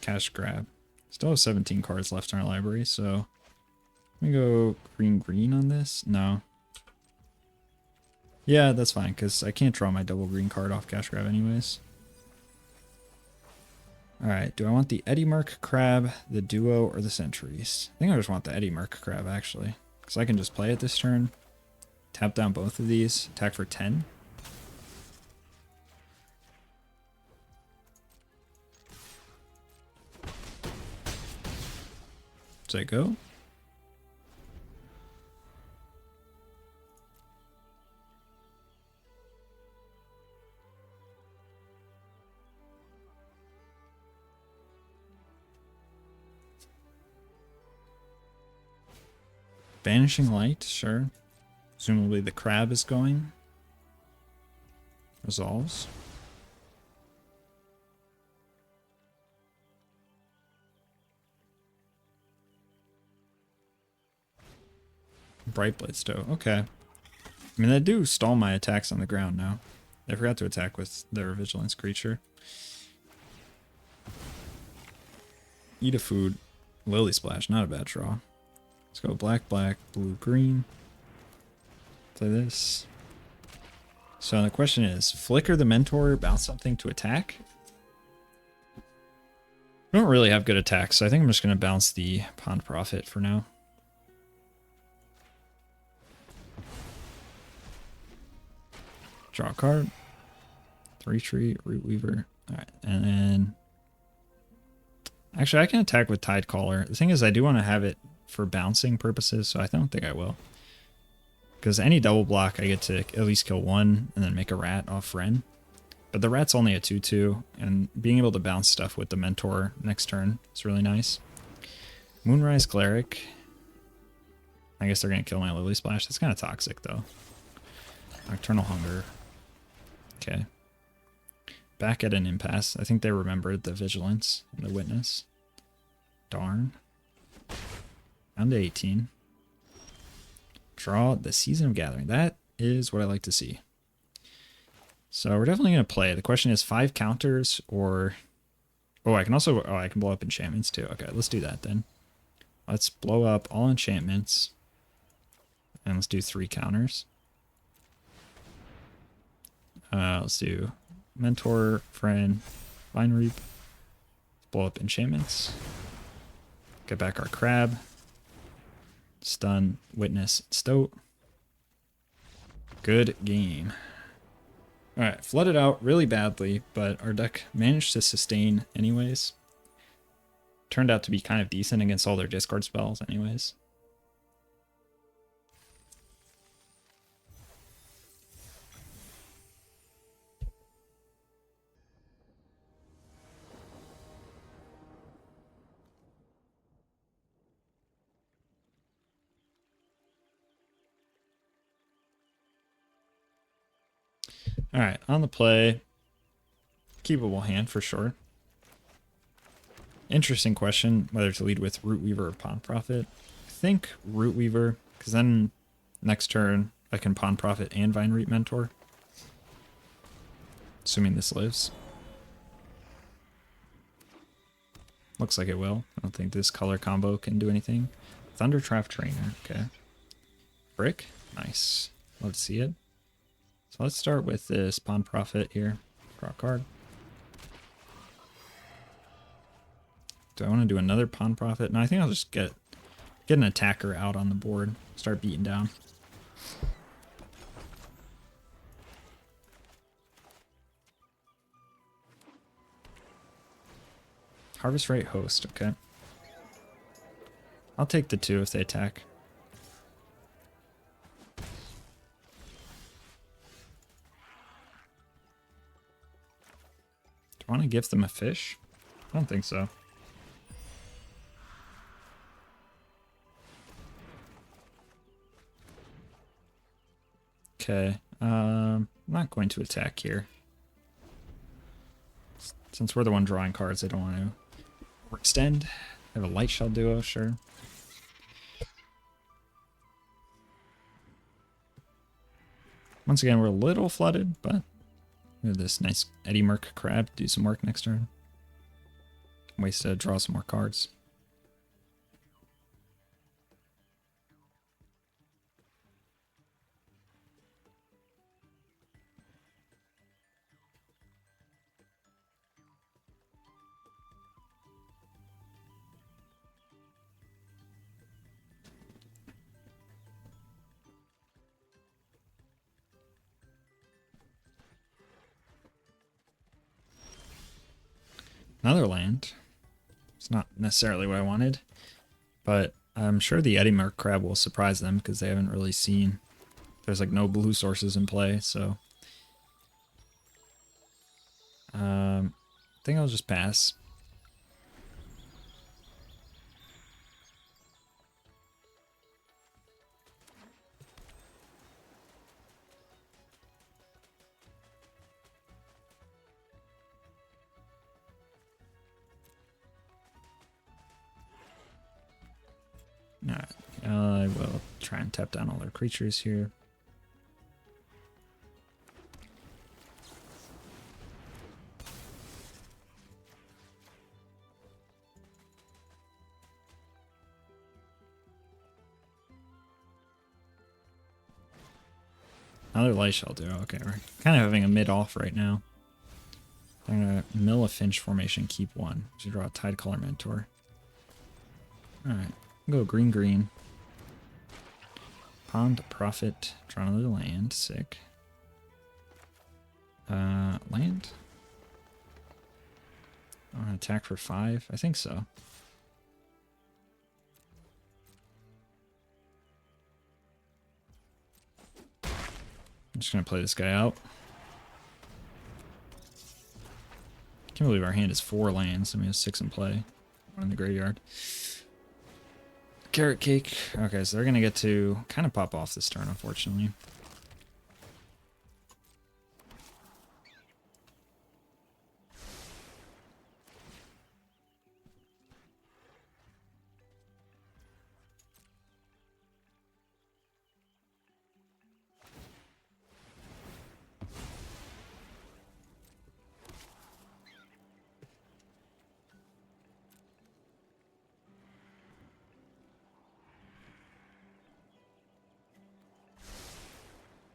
Cash grab. Still have 17 cards left in our library, so let me go green on this. No. Yeah, that's fine, because I can't draw my double green card off cash grab anyways. Alright, do I want the Eddy Merc Crab, the Duo, or the Centuries? I think I just want the Eddy Merc Crab, actually. Because I can just play it this turn. Tap down both of these. Attack for 10. Say go. Banishing Light, sure. Presumably the crab is going. Resolves. Bright Blade Stow, okay. I mean, they do stall my attacks on the ground now. I forgot to attack with their Vigilance creature. Eat a food. Lily Splash, not a bad draw. Let's go black, black, blue, green. Play this. So the question is, flicker the Mentor, bounce something to attack? I don't really have good attacks, so I think I'm just going to bounce the Pond Prophet for now. Draw a card. 3-tree, Root Weaver. Alright, and then... Actually, I can attack with Tide Caller. The thing is, I do want to have it for bouncing purposes, so I don't think I will. Because any double block, I get to at least kill one and then make a rat off Ren. But the rat's only a 2-2, and being able to bounce stuff with the Mentor next turn is really nice. Moonrise Cleric. I guess they're going to kill my Lily Splash. That's kind of toxic, though. Nocturnal Hunger. Okay. Back at an impasse. I think they remembered the Vigilance and the Witness. Darn. Down to 18. Draw the Season of Gathering. That is what I like to see. So we're definitely going to play. The question is 5 counters or... Oh, I can also... Oh, I can blow up enchantments too. Okay, let's do that then. Let's blow up all enchantments. And let's do 3 counters. Let's do Mentor, Friend, Vine Reap. Blow up enchantments. Get back our crab. Stun, Witness, Stoat. Good game. Alright, flooded out really badly, but our deck managed to sustain anyways. Turned out to be kind of decent against all their discard spells anyways. Alright, on the play. Keepable hand for sure. Interesting question, whether to lead with Root Weaver or Pond Prophet. I think Root Weaver, because then next turn I can Pond Prophet and Vine Reap Mentor. Assuming this lives. Looks like it will. I don't think this color combo can do anything. Thundertrap Trainer, okay. Brick, nice. Let's see it. So let's start with this Pond Prophet here. Draw a card. Do I want to do another Pond Prophet? No, I think I'll just get an attacker out on the board. Start beating down. Harvest Rate Host, okay. I'll take the 2 if they attack. Do I want to give them a fish? I don't think so. Okay, I'm not going to attack here. Since we're the one drawing cards, I don't want to extend. I have a Light Shell Duo, sure. Once again, we're a little flooded, but we have this nice Eddie Merc crab to do some work next turn. Ways to draw some more cards. Another land. It's not necessarily what I wanted, but I'm sure the Eddie Merc crab will surprise them because they haven't really seen. There's like no blue sources in play, so I think I'll just pass. Alright, I will try and tap down all their creatures here. Another light shell do. Okay, we're kind of having a mid-off right now. I'm gonna mill a Finch formation, keep one. So draw a Tide Color Mentor. Alright, go green, green. Pond, Profit, draw another land, sick. Land? I'm gonna attack for 5, I think so. I'm just gonna play this guy out. Can't believe our hand is 4 lands and we have 6 in play. 1 in the graveyard. Carrot Cake. Okay, so they're gonna get to kind of pop off this turn, unfortunately.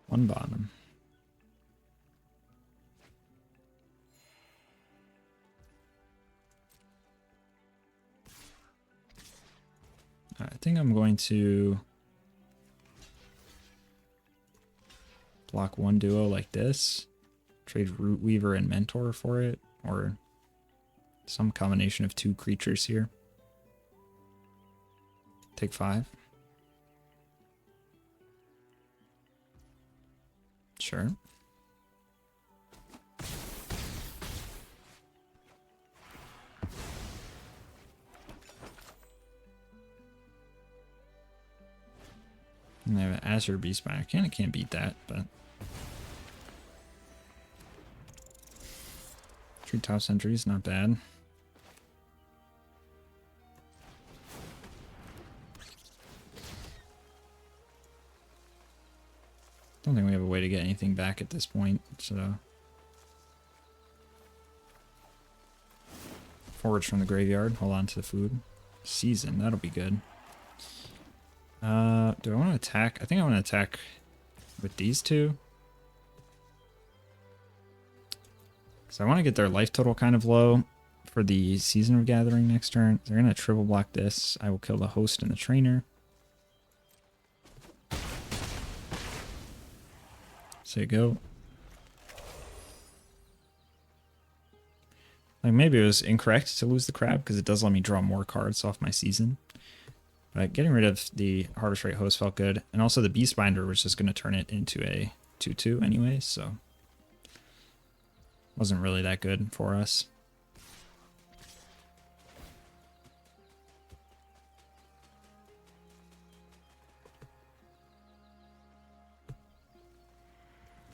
One bottom. I think I'm going to block one duo like this, trade Root Weaver and Mentor for it, or some combination of 2 creatures here. Take 5. Sure. And I have an Azure Beastbine. I can't beat that, but Treetop Sentry is not bad. Don't think we have a way to get anything back at this point, so forwards from the graveyard, hold on to the food. Season, that'll be good. Do I want to attack? I think I want to attack with these two. Because I want to get their life total kind of low for the Season of Gathering next turn. They're going to triple block this. I will kill the host and the trainer. So you go. Like maybe it was incorrect to lose the crab because it does let me draw more cards off my Season. But getting rid of the Harvest Rate Host felt good. And also the Beastbinder was just going to turn it into a 2/2 anyway, so wasn't really that good for us.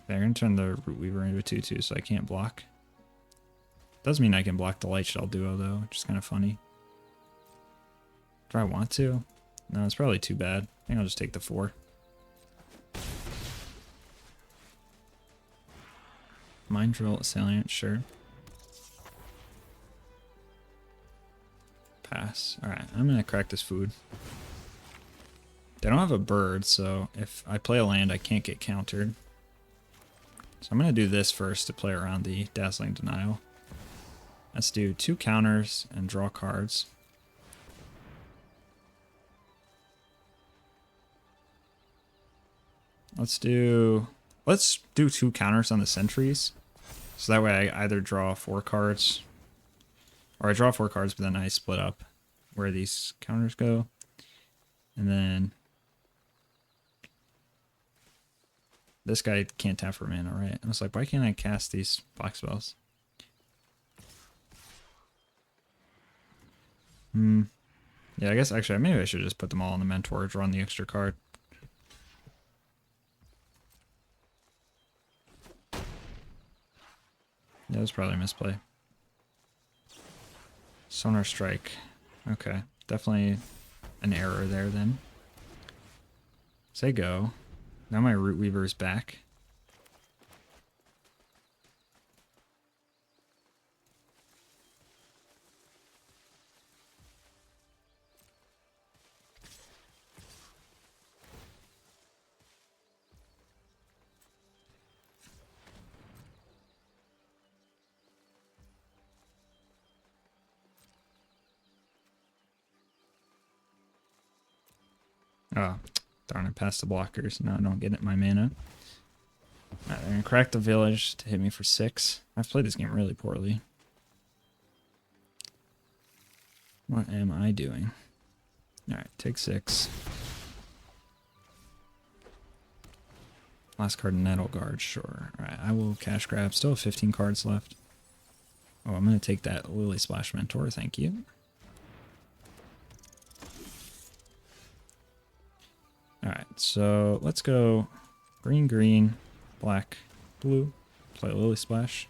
They're going to turn the Root Weaver into a 2/2, so I can't block. Does mean I can block the Light Shell duo, though, which is kind of funny. Do I want to? No, it's probably too bad. I think I'll just take the 4. Mind Drill, Salient, sure. Pass. Alright, I'm going to crack this food. They don't have a bird, so if I play a land, I can't get countered. So I'm going to do this first to play around the Dazzling Denial. Let's do 2 counters and draw cards. Let's do 2 counters on the sentries. So that way I either draw 4 cards, or I draw 4 cards, but then I split up where these counters go. And then this guy can't tap for mana, right? I was like, why can't I cast these black spells? Yeah, I guess actually maybe I should just put them all on the Mentor, draw on the extra card. Yeah, that was probably a misplay. Sonar Strike. Okay, definitely an error there then. Say go. Now my Root Weaver is back. Oh, darn, I passed the blockers. Now I don't get it my mana. Alright, they're gonna crack the village to hit me for 6. I've played this game really poorly. What am I doing? Alright, take 6. Last card, Nettle Guard, sure. Alright, I will cash grab. Still have 15 cards left. Oh, I'm gonna take that Lily Splash Mentor, thank you. Alright, so let's go green, green, black, blue. Play Lily Splash.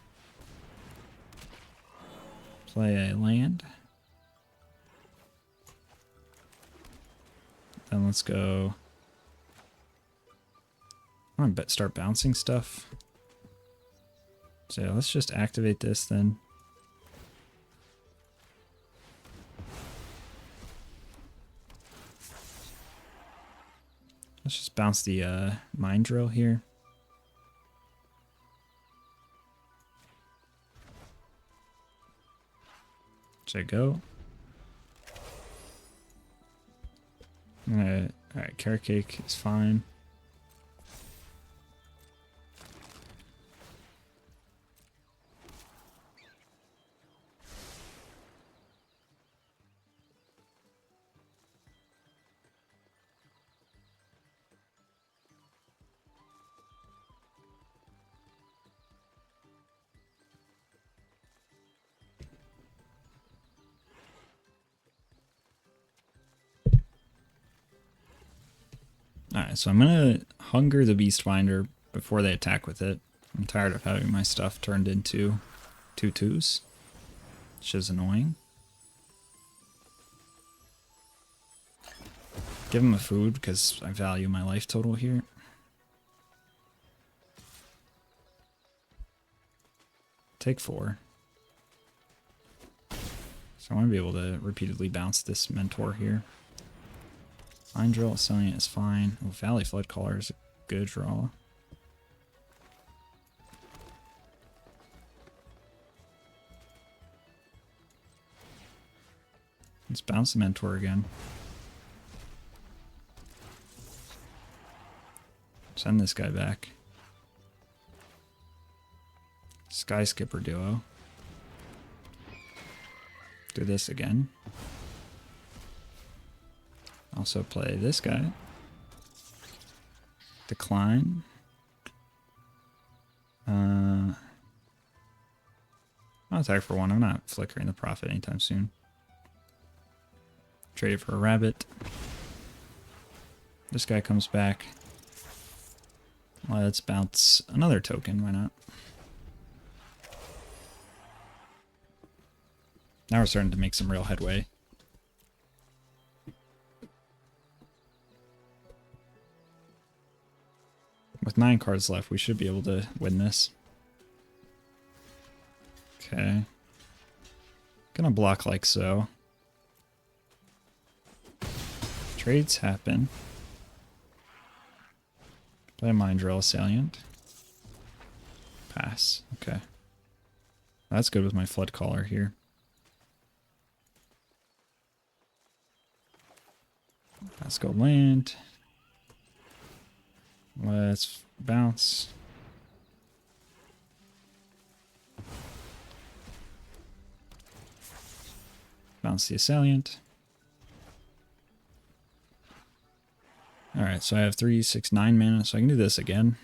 Play a land. Then let's go. I'm gonna start bouncing stuff. So yeah, let's just activate this then. Let's just bounce the Mind Drill here. Should I go? Alright, Carrot Cake is fine. Alright, so I'm gonna hunger the Beastbinder before they attack with it. I'm tired of having my stuff turned into 2/2s, which is annoying. Give him a food because I value my life total here. Take 4. So I want to be able to repeatedly bounce this Mentor here. Mind Drill, Selling is fine. Oh, Valley Flood Caller is a good draw. Let's bounce the Mentor again. Send this guy back. Sky Skipper Duo. Do this again. Also play this guy. Decline. I'll attack for 1. I'm not flickering the Prophet anytime soon. Trade it for a rabbit. This guy comes back. Let's bounce another token, why not? Now we're starting to make some real headway. With 9 cards left, we should be able to win this. Okay. Gonna block like so. Trades happen. Play a Mind Drill Salient. Pass. Okay. That's good with my Flood Caller here. Let's go land. Let's bounce. Bounce the Assailant. Alright, so I have 3, 6, 9 mana, so I can do this again.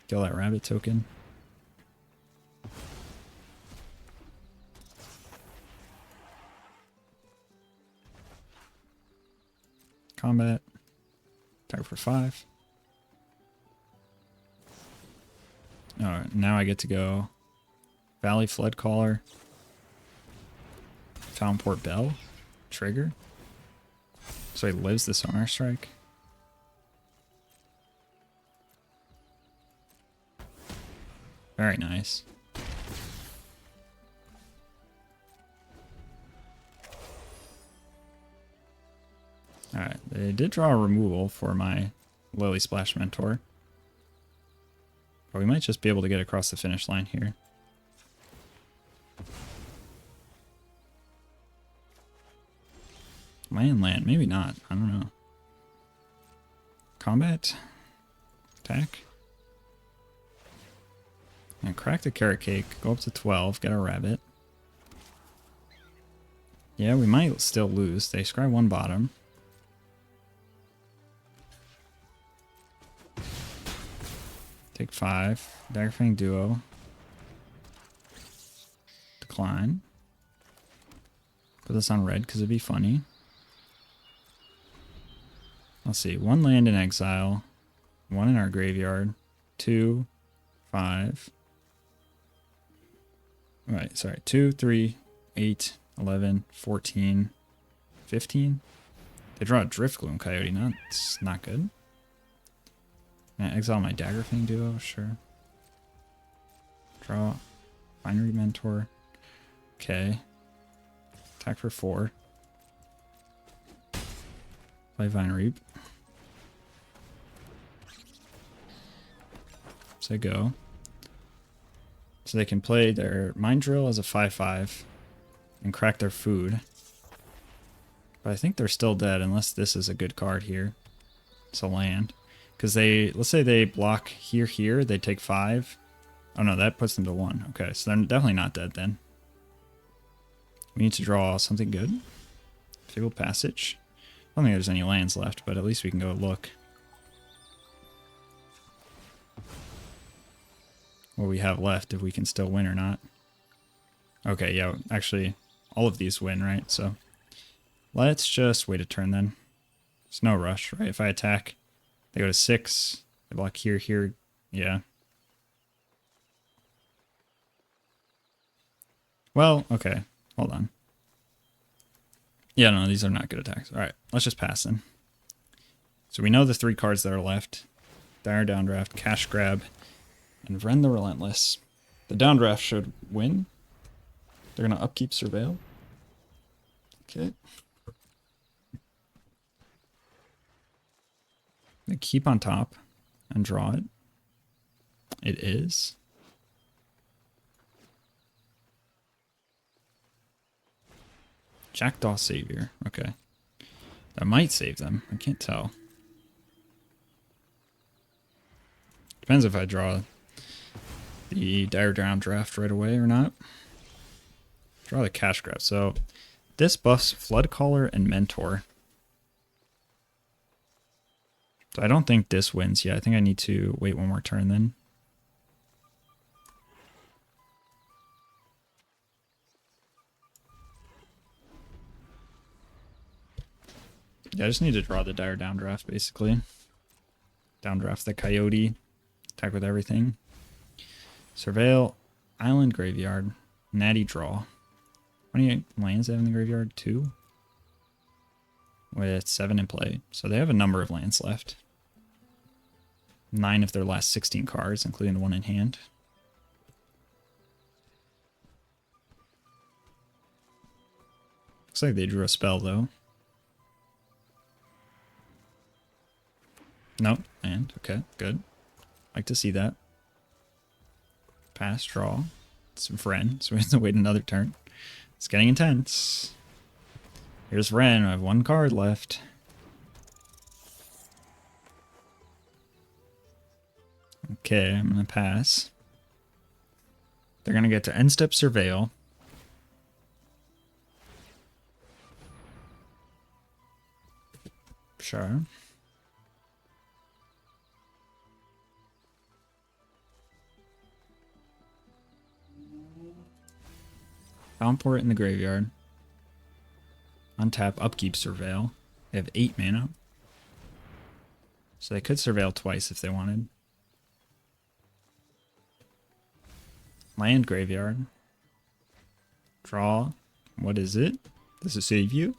Kill that rabbit token. Combat. Target for 5. Alright, now I get to go Valley Flood Caller. Fountainport Bell. Trigger. So he lives the Sonar Strike. Very nice. Alright, they did draw a removal for my Lily Splash Mentor. But we might just be able to get across the finish line here. Land, maybe not. I don't know. Combat. Attack. And crack the carrot cake. Go up to 12. Get a rabbit. Yeah, we might still lose. They scry one bottom. Take 5. Daggerfang Duo. Decline. Put this on red because it'd be funny. Let's see. 1 land in exile. 1 in our graveyard. 2, 5. Right, sorry. 2, 3, 8, 11, 14, 15. They draw a Driftgloom Coyote. That's not good. Can I exile my Daggerfang Duo? Sure. Draw. Binary Mentor. Okay. Attack for 4. Play Vine Reap. Say go. So they can play their Mind Drill as a 5/5 and crack their food. But I think they're still dead unless this is a good card here. It's a land. Because they, let's say they block here, they take 5. Oh no, that puts them to 1. Okay, so they're definitely not dead then. We need to draw something good. Fabled Passage. I don't think there's any lands left, but at least we can go look. What we have left, if we can still win or not. Okay, yeah, actually, all of these win, right? So let's just wait a turn then. There's no rush, right? If I attack, they go to 6. They block here, yeah. Well, okay, hold on. Yeah, no, these are not good attacks. All right, let's just pass then. So we know the 3 cards that are left. Dire Downdraft, Cash Grab, and Vren the Relentless. The Downdraft should win. They're going to upkeep Surveil. Okay. They keep on top and draw it. It is. Jackdaw Savior. Okay. That might save them. I can't tell. Depends if I draw the Dire Downdraft right away or not. Draw the Cash Grab. So this buffs Flood Caller and Mentor. So I don't think this wins yet. I think I need to wait one more turn then. Yeah, I just need to draw the Dire Downdraft, basically. Downdraft the Coyote. Attack with everything. Surveil. Island Graveyard. Natty Draw. How many lands they have in the graveyard? 2? With 7 in play. So they have a number of lands left. 9 of their last 16 cards, including the one in hand. Looks like they drew a spell, though. Nope, and okay, good. Like to see that. Pass, draw. It's Vren, so we have to wait another turn. It's getting intense. Here's Vren, I have 1 card left. Okay, I'm gonna pass. They're gonna get to end step Surveil. Sure. Downport in the graveyard. Untap, upkeep, Surveil. They have 8 mana. So they could Surveil twice if they wanted. Land graveyard. Draw. What is it? Does it save you?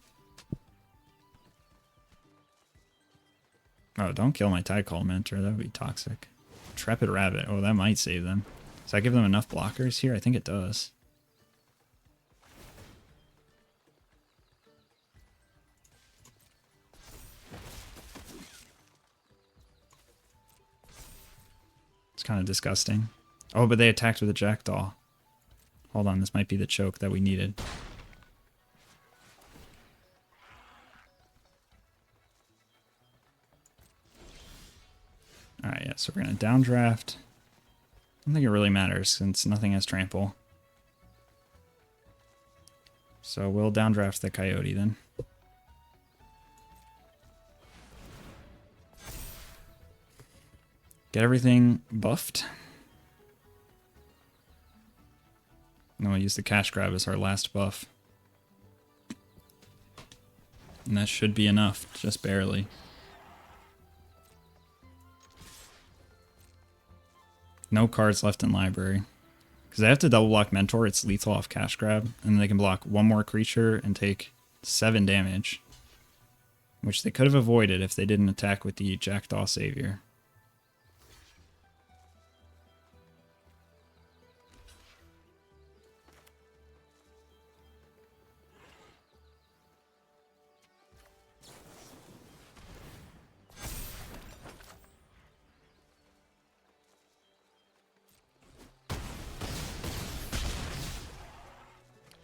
Oh, don't kill my Tidecall Mentor. That would be toxic. Trepid Rabbit. Oh, that might save them. Does that give them enough blockers here? I think it does. It's kind of disgusting. Oh, but they attacked with a Jackdaw. Hold on, this might be the choke that we needed. Alright, yeah, so we're going to downdraft. I don't think it really matters since nothing has trample. So we'll downdraft the Coyote then. Get everything buffed. And then we'll use the Cash Grab as our last buff. And that should be enough, just barely. No cards left in library. Because they have to double block Mentor, it's lethal off Cash Grab. And then they can block one more creature and take 7 damage. Which they could have avoided if they didn't attack with the Jackdaw Savior.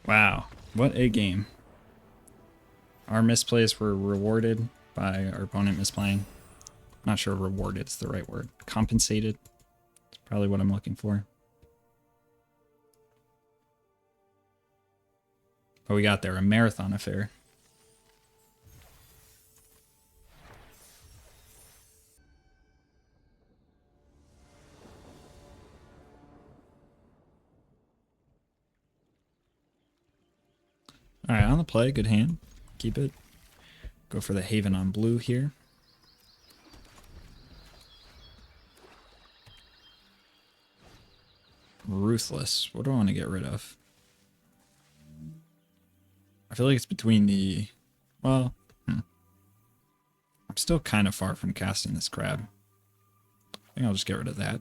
Wow, what a game. Our misplays were rewarded by our opponent misplaying. Not sure rewarded is the right word. Compensated. That's probably what I'm looking for. But we got there, a marathon affair. Alright, on the play, good hand. Keep it. Go for the Haven on blue here. Ruthless. What do I want to get rid of? I feel like it's between the... Well, I'm still kind of far from casting this crab. I think I'll just get rid of that.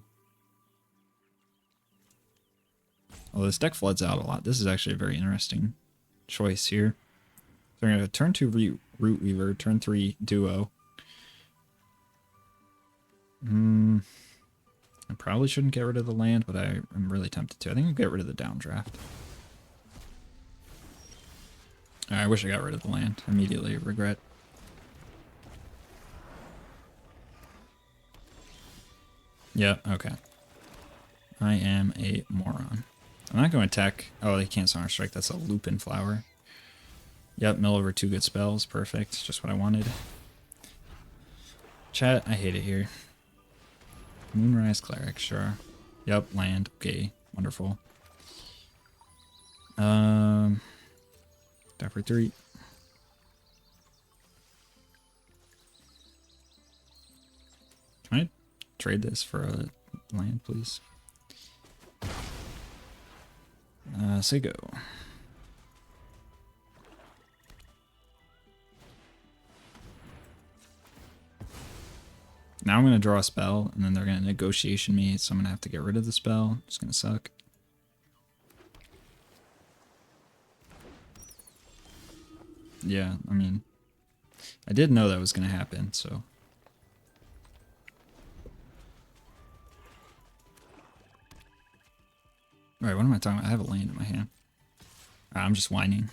Although this deck floods out a lot. This is actually a very interesting choice here. So we're going to turn 2 Root Weaver, turn 3 Duo. I probably shouldn't get rid of the land, but I'm really tempted to. I think I'll get rid of the downdraft. I wish I got rid of the land. Immediately regret. Yeah, okay. I am a moron. I'm not going to attack. Oh, they can't Summer Strike. That's a Lupin Flower. Yep, mill over 2 good spells. Perfect. Just what I wanted. Chat, I hate it here. Moonrise Cleric, sure. Yep, land. Okay, wonderful. Tap for 3. Can I trade this for a land, please? Say go. Now I'm going to draw a spell, and then they're going to negotiation me, so I'm going to have to get rid of the spell. It's going to suck. Yeah, I mean, I did know that was going to happen, so. Alright, what am I talking about? I have a land in my hand. I'm just whining.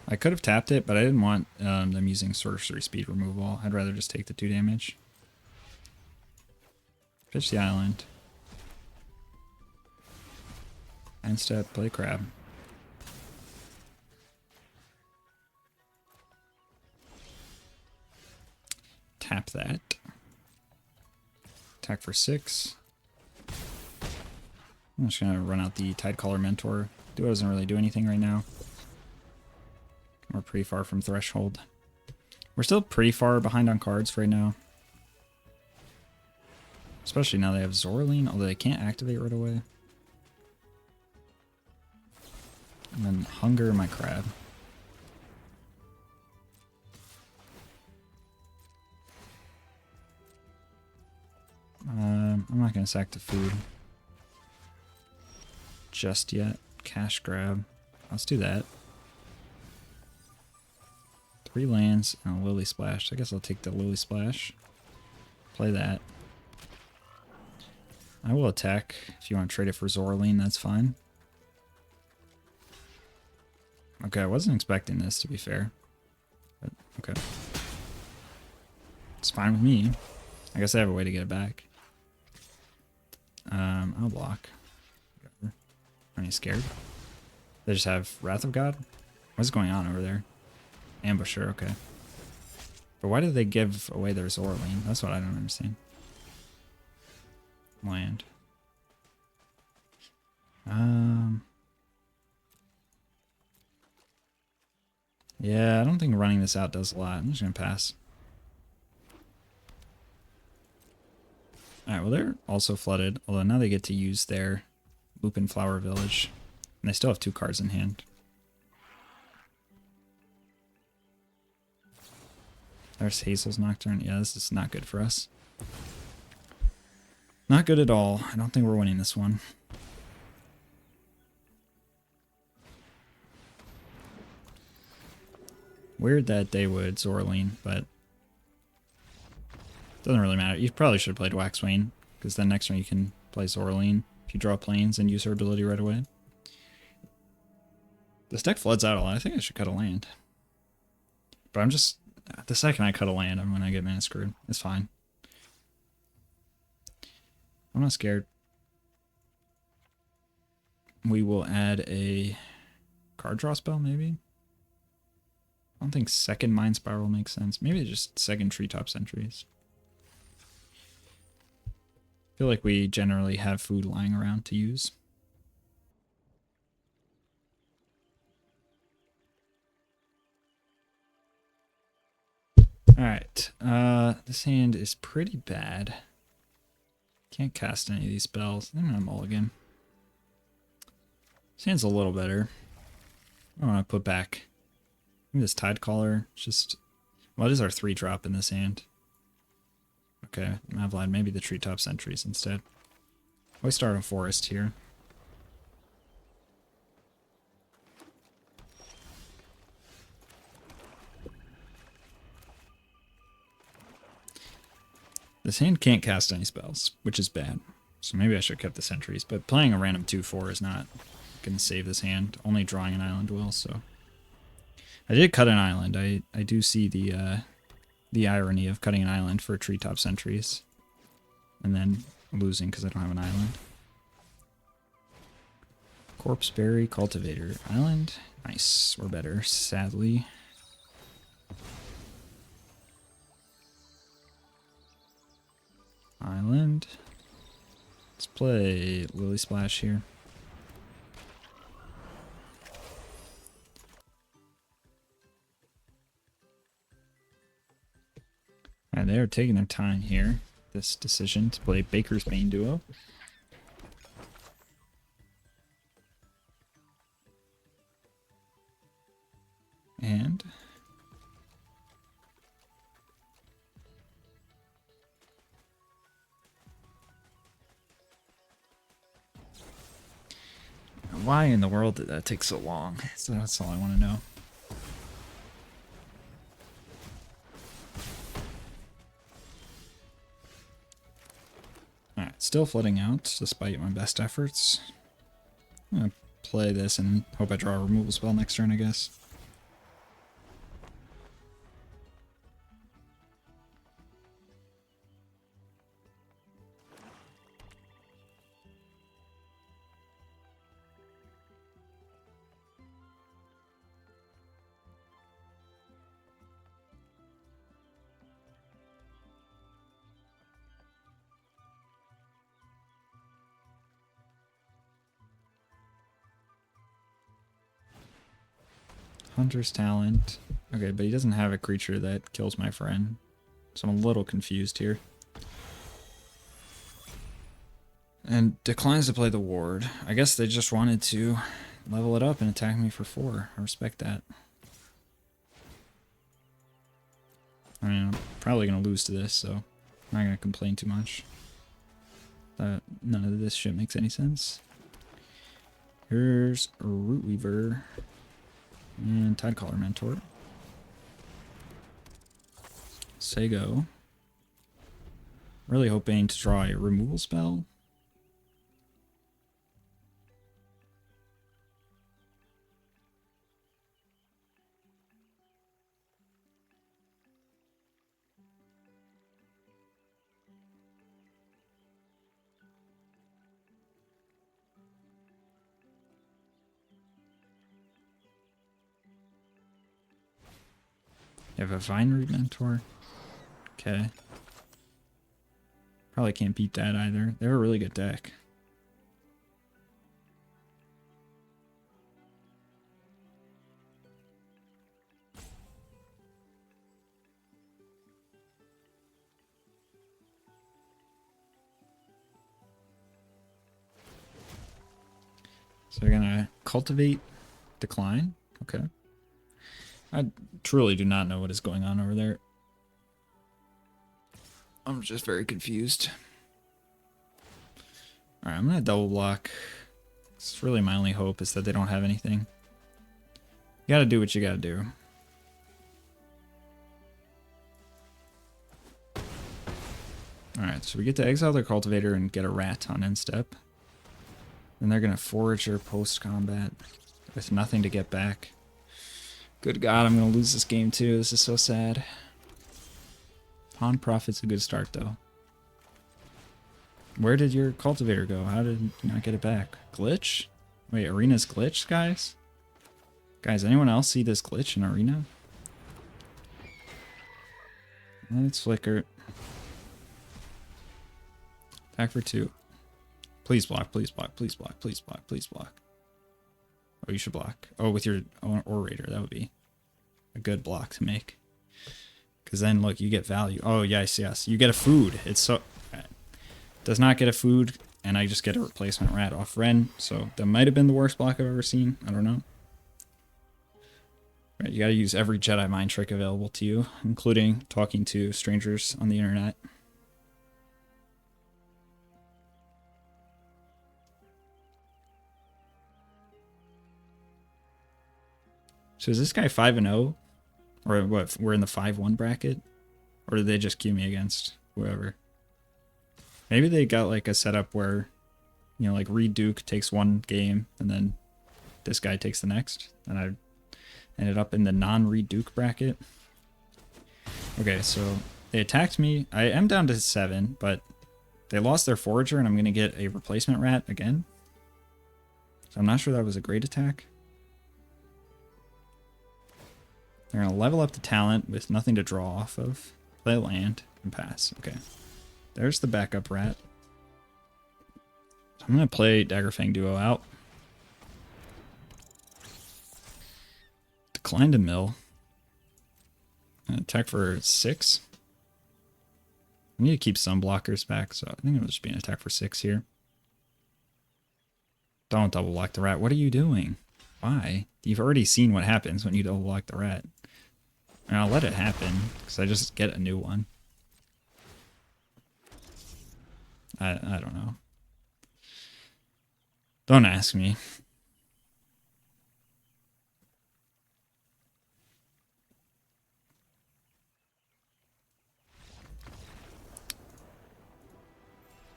I could have tapped it, but I didn't want them using sorcery speed removal. I'd rather just take the 2 damage. Pitch the island. End step, play crab. Tap that. Attack for 6. I'm just gonna run out the Tidecaller Mentor. Duo doesn't really do anything right now. We're pretty far from threshold. We're still pretty far behind on cards right now. Especially now they have Zoraline, although they can't activate right away. And then hunger my crab. I'm not gonna sack the food just yet. Cash grab. Let's do that. 3 lands and a Lily Splash. I guess I'll take the Lily Splash. Play that. I will attack. If you want to trade it for Zoraline, that's fine. Okay, I wasn't expecting this, to be fair. But, okay. It's fine with me. I guess I have a way to get it back. I'll block. Whatever. Are you scared? They just have Wrath of God? What's going on over there? Ambusher, okay. But why did they give away their Zoraline? That's what I don't understand. Land. Yeah, I don't think running this out does a lot. I'm just gonna pass. Alright, well they're also flooded, although now they get to use their Lupin Flower Village. And they still have 2 cards in hand. There's Hazel's Nocturne. Yeah, this is not good for us. Not good at all. I don't think we're winning this one. Weird that they would Zoraline, but doesn't really matter. You probably should have played Waxwing, because then next turn you can play Zoraline if you draw planes and use her ability right away. This deck floods out a lot. I think I should cut a land. But I'm just... The second I cut a land, I'm going to get mana screwed. It's fine. I'm not scared. We will add a card draw spell, maybe? I don't think second Mind Spiral makes sense. Maybe just second Treetop Sentries. I feel like we generally have food lying around to use. Alright, this hand is pretty bad. Can't cast any of these spells. I'm gonna mulligan. This hand's a little better. I want to put back this Tidecaller. Just, what is our 3-drop in this hand? Okay, Mavlide, maybe the Treetop Sentries instead. We start a forest here. This hand can't cast any spells, which is bad. So maybe I should have kept the sentries, but playing a random 2/4 is not going to save this hand. Only drawing an island will, so. I did cut an island. I do see the irony of cutting an island for Treetop Sentries. And then losing because I don't have an island. Corpseberry Cultivator. Island? Nice. We're better, sadly. Island. Let's play Lily Splash here. And they're taking their time here. This decision to play Baker's Bane Duo. And why in the world did that take so long? So that's all I want to know. Alright, still flooding out despite my best efforts. I'm gonna play this and hope I draw a removal spell next turn, I guess. Hunter's Talent. Okay, but he doesn't have a creature that kills my friend. So I'm a little confused here. And declines to play the ward. I guess they just wanted to level it up and attack me for 4. I respect that. I mean, I'm probably going to lose to this, so I'm not going to complain too much. None of this shit makes any sense. Here's a Root Weaver and Tidecaller Mentor. Sego. Really hoping to draw a removal spell. You have a Vine Mentor. Okay. Probably can't beat that either. They have a really good deck. So they're gonna cultivate, decline. Okay. I truly do not know what is going on over there. I'm just very confused. Alright, I'm gonna double block. It's really my only hope is that they don't have anything. You gotta do what you gotta do. Alright, so we get to exile their cultivator and get a rat on end step. Then they're gonna forager post-combat with nothing to get back. Good God, I'm gonna lose this game too. This is so sad. Pawn Profit's a good start though. Where did your cultivator go? How did you not get it back? Glitch? Wait, Arena's glitched, guys? Guys, anyone else see this glitch in Arena? Let's flicker. Attack for 2. Please block, please block, please block, please block, please block. Oh, you should block. Oh, with your Orator, that would be a good block to make. Because then, look, you get value. Oh, yes, yes. You get a food. It's so... Does not get a food, and I just get a replacement rat off Ren. So that might have been the worst block I've ever seen. I don't know. Right, you gotta use every Jedi mind trick available to you, including talking to strangers on the internet. So is this guy 5-0? Or what, we're in the 5-1 bracket? Or did they just queue me against whoever? Maybe they got like a setup where, you know, like Reed Duke takes one game and then this guy takes the next. And I ended up in the non-Reed Duke bracket. Okay, so they attacked me. I am down to 7, but they lost their Forager and I'm going to get a replacement rat again. So I'm not sure that was a great attack. They're going to level up the talent with nothing to draw off of. Play land and pass. Okay. There's the backup rat. So I'm going to play Daggerfang Duo out. Decline to mill. Attack for 6. I need to keep some blockers back, so I think it'll just be an attack for 6 here. Don't double block the rat. What are you doing? Why? You've already seen what happens when you double block the rat. And I'll let it happen, because I just get a new one. I don't know. Don't ask me.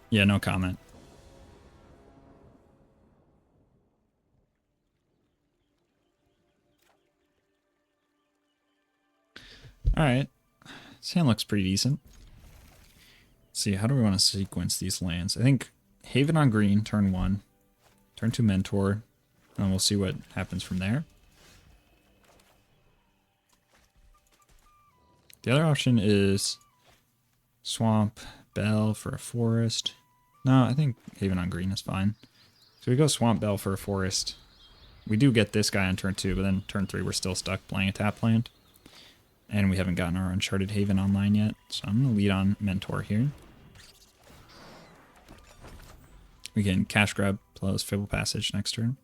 Yeah, no comment. Alright. This hand looks pretty decent. Let's see, how do we want to sequence these lands? I think Haven on green, turn 1. Turn 2 Mentor. And we'll see what happens from there. The other option is Swamp Bell for a forest. No, I think Haven on green is fine. So we go Swamp Bell for a forest. We do get this guy on turn 2, but then turn 3 we're still stuck playing a tap land. And we haven't gotten our Uncharted Haven online yet. So I'm going to lead on Mentor here. We can cash grab plus Fable Passage next turn.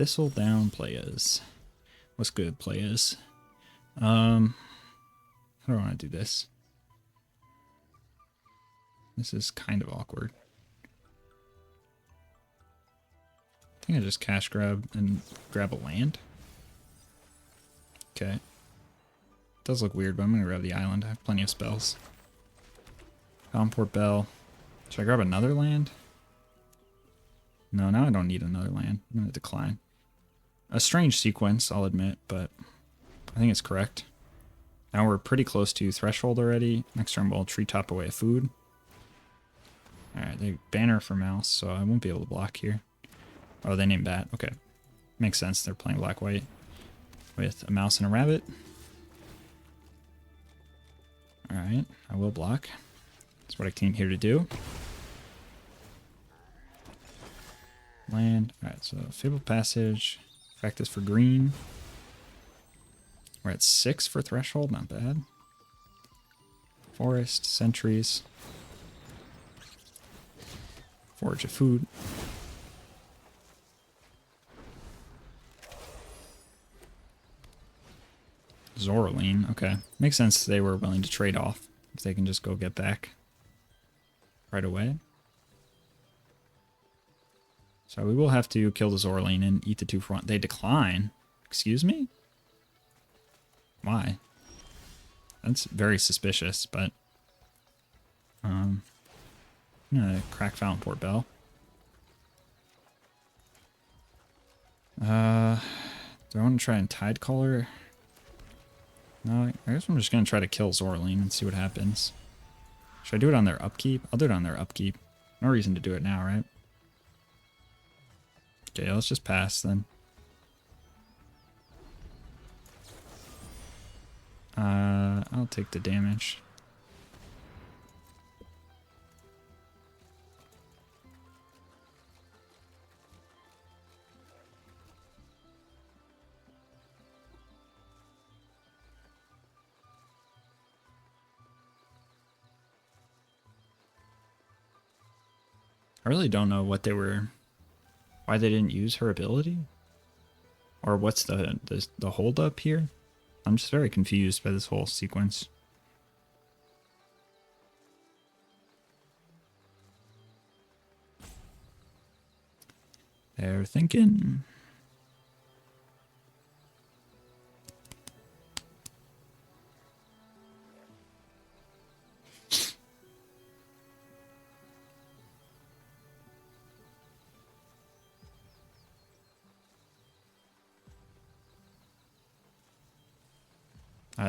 Thistle down players. What's good, players? How do I want to do this? This is kind of awkward. I think I just cash grab and grab a land. Okay. Does look weird, but I'm gonna grab the island. I have plenty of spells. Downport Bell. Should I grab another land? No, now I don't need another land. I'm gonna decline. A strange sequence, I'll admit, but I think it's correct. Now we're pretty close to threshold already. Next turn we'll treetop away food. Alright, they banner for mouse, so I won't be able to block here. Oh, they named bat. Okay. Makes sense. They're playing black-white with a mouse and a rabbit. Alright, I will block. That's what I came here to do. Land. Alright, so Fabled Passage. Practice for green. We're at 6 for threshold. Not bad. Forest. Sentries. Forage of food. Zoraline, okay. Makes sense they were willing to trade off if they can just go get back right away. So we will have to kill the Zoraline and eat the 2 for 1. They decline. Excuse me? Why? That's very suspicious, but I'm gonna crack Fountain Port Bell. Do I want to try and Tide Caller? No, I guess I'm just going to try to kill Zoraline and see what happens. Should I do it on their upkeep? I'll do it on their upkeep. No reason to do it now, right? Okay, let's just pass then. I'll take the damage. I really don't know what they were, why they didn't use her ability, or what's the hold up here. I'm just very confused by this whole sequence. They're thinking.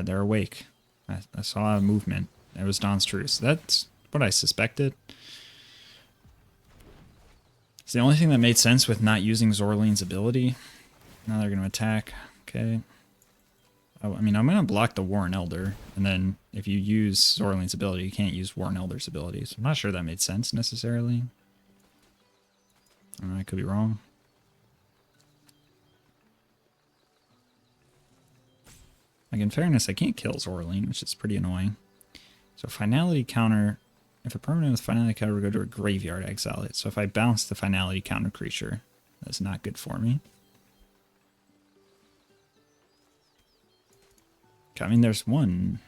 They're awake. I saw a movement. It was Dawn's Truce. That's what I suspected. It's the only thing that made sense with not using Zorline's ability. Now they're going to attack. Okay. Oh, I mean, I'm going to block the Warren Elder. And then if you use Zorline's ability, you can't use Warren Elder's ability. So I'm not sure that made sense necessarily. I could be wrong. Like, in fairness, I can't kill Zoraline, which is pretty annoying. So finality counter, if a permanent with finality counter would go to a graveyard, exile it. So if I bounce the finality counter creature, that's not good for me. Okay, I mean, there's one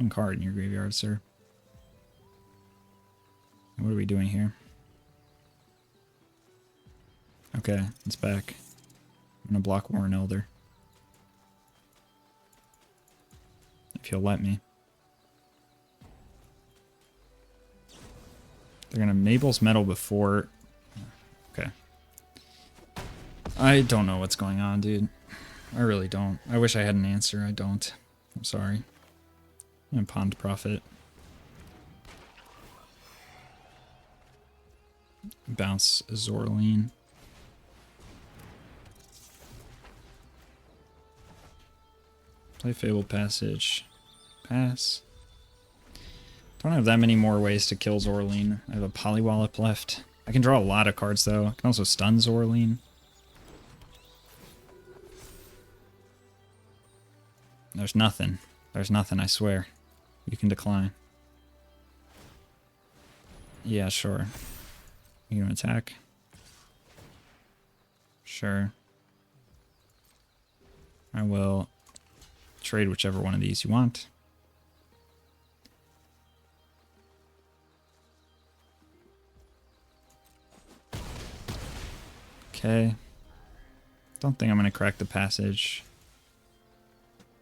card in your graveyard, sir. What are we doing here? Okay, it's back. I'm gonna block Warren Elder. If you'll let me. They're gonna Mabel's Metal before. Okay. I don't know what's going on, dude. I really don't. I wish I had an answer. I don't. I'm sorry. I'm gonna Pond Prophet. Bounce Zoraline. Play Fabled Passage. Pass. Don't have that many more ways to kill Zoraline. I have a Polywallop left. I can draw a lot of cards though. I can also stun Zoraline. There's nothing. There's nothing, I swear. You can decline. Yeah, sure. You gonna attack? Sure. I will trade whichever one of these you want. Okay. Don't think I'm going to crack the passage.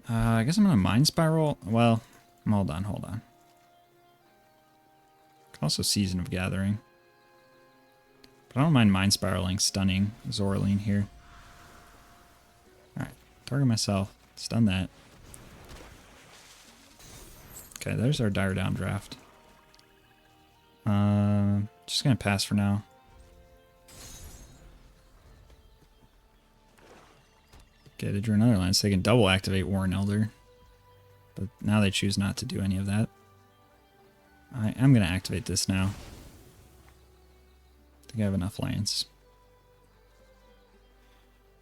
I guess I'm going to Mind Spiral. Well, hold on. Also Season of Gathering. But I don't mind Mind Spiraling, stunning Zorleen here. Alright, target myself. Stun that. Okay, there's our Dire Down draft. Just going to pass for now. Okay, they drew another land, so they can double activate Warren Elder. But now they choose not to do any of that. I am going to activate this now. I think I have enough lands.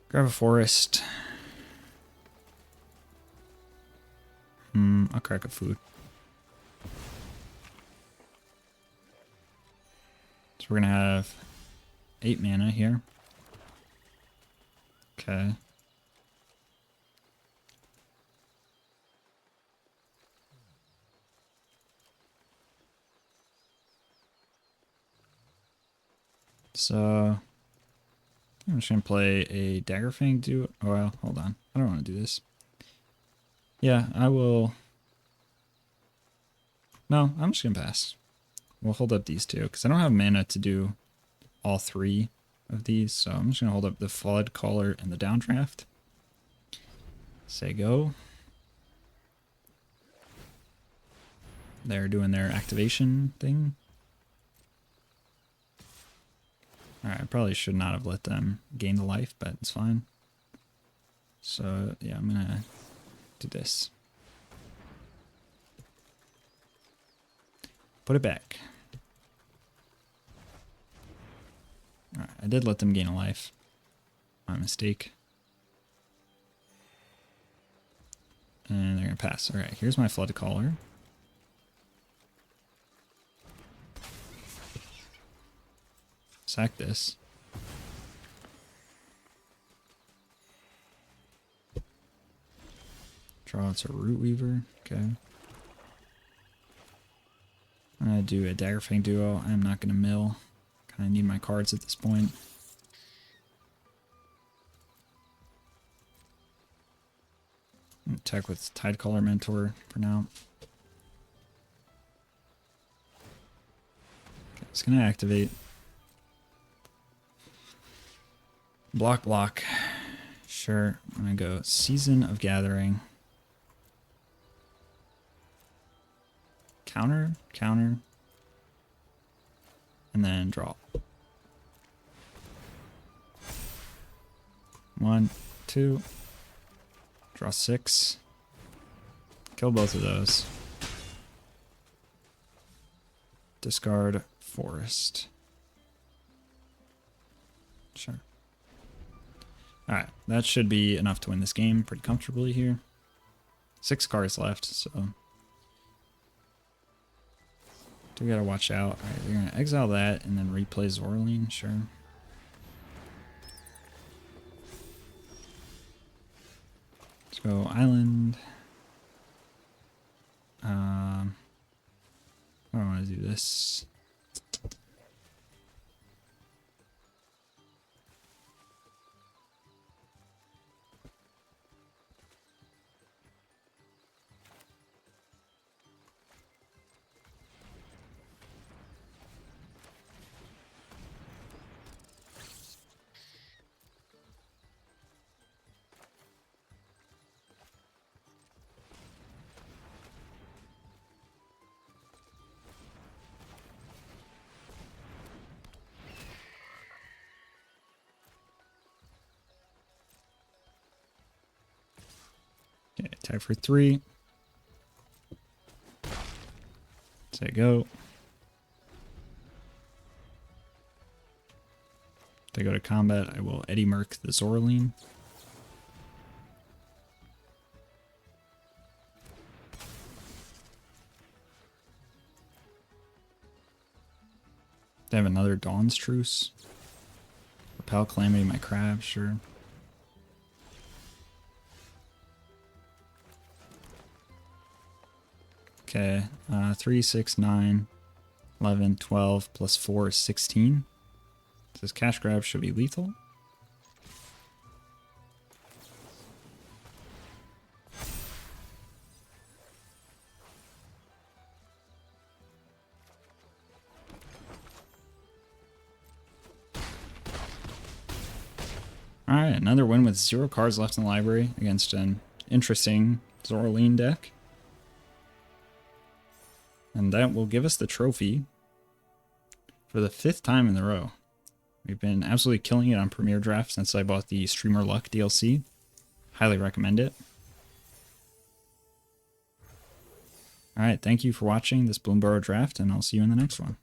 Grab a forest. I'll crack a food. So we're going to have 8 mana here. Okay. So I'm just going to play a Daggerfang duo. Oh, well, hold on. I don't want to do this. Yeah, I will. No, I'm just going to pass. We'll hold up these two because I don't have mana to do all 3 of these. So I'm just going to hold up the Flood Caller and the Downdraft. Say go. They're doing their activation thing. Alright, I probably should not have let them gain the life, but it's fine. So, yeah, I'm gonna do this. Put it back. Alright, I did let them gain a life. My mistake. And they're gonna pass. Alright, here's my Flood Caller. Sack this. Draw, it's a Root Weaver. Okay. I'm going to do a Daggerfang duo. I'm not going to mill. Kind of need my cards at this point. Attack with Tidecaller Mentor for now. Okay, it's going to activate. Block. Sure. I'm going to go Season of Gathering. Counter. And then draw. 1, 2. Draw 6. Kill both of those. Discard Forest. Sure. Alright, that should be enough to win this game pretty comfortably here. 6 cards left, so do gotta watch out. Alright, we're gonna exile that and then replay Zorleen, sure. Let's go Island. I don't want to do this. Okay, attack for 3. Say go. If they go to combat, I will Eddy Merc the Zorleen. They have another Dawn's Truce. Repel Calamity my crab, sure. Okay, 3, 6, 9, 11, 12, plus 4 is 16. So this cash grab should be lethal. Alright, another win with 0 cards left in the library against an interesting Zoraline deck. And that will give us the trophy for the 5th time in a row. We've been absolutely killing it on Premier Draft since I bought the Streamer Luck DLC. Highly recommend it. Alright, thank you for watching this Bloomburrow draft, and I'll see you in the next one.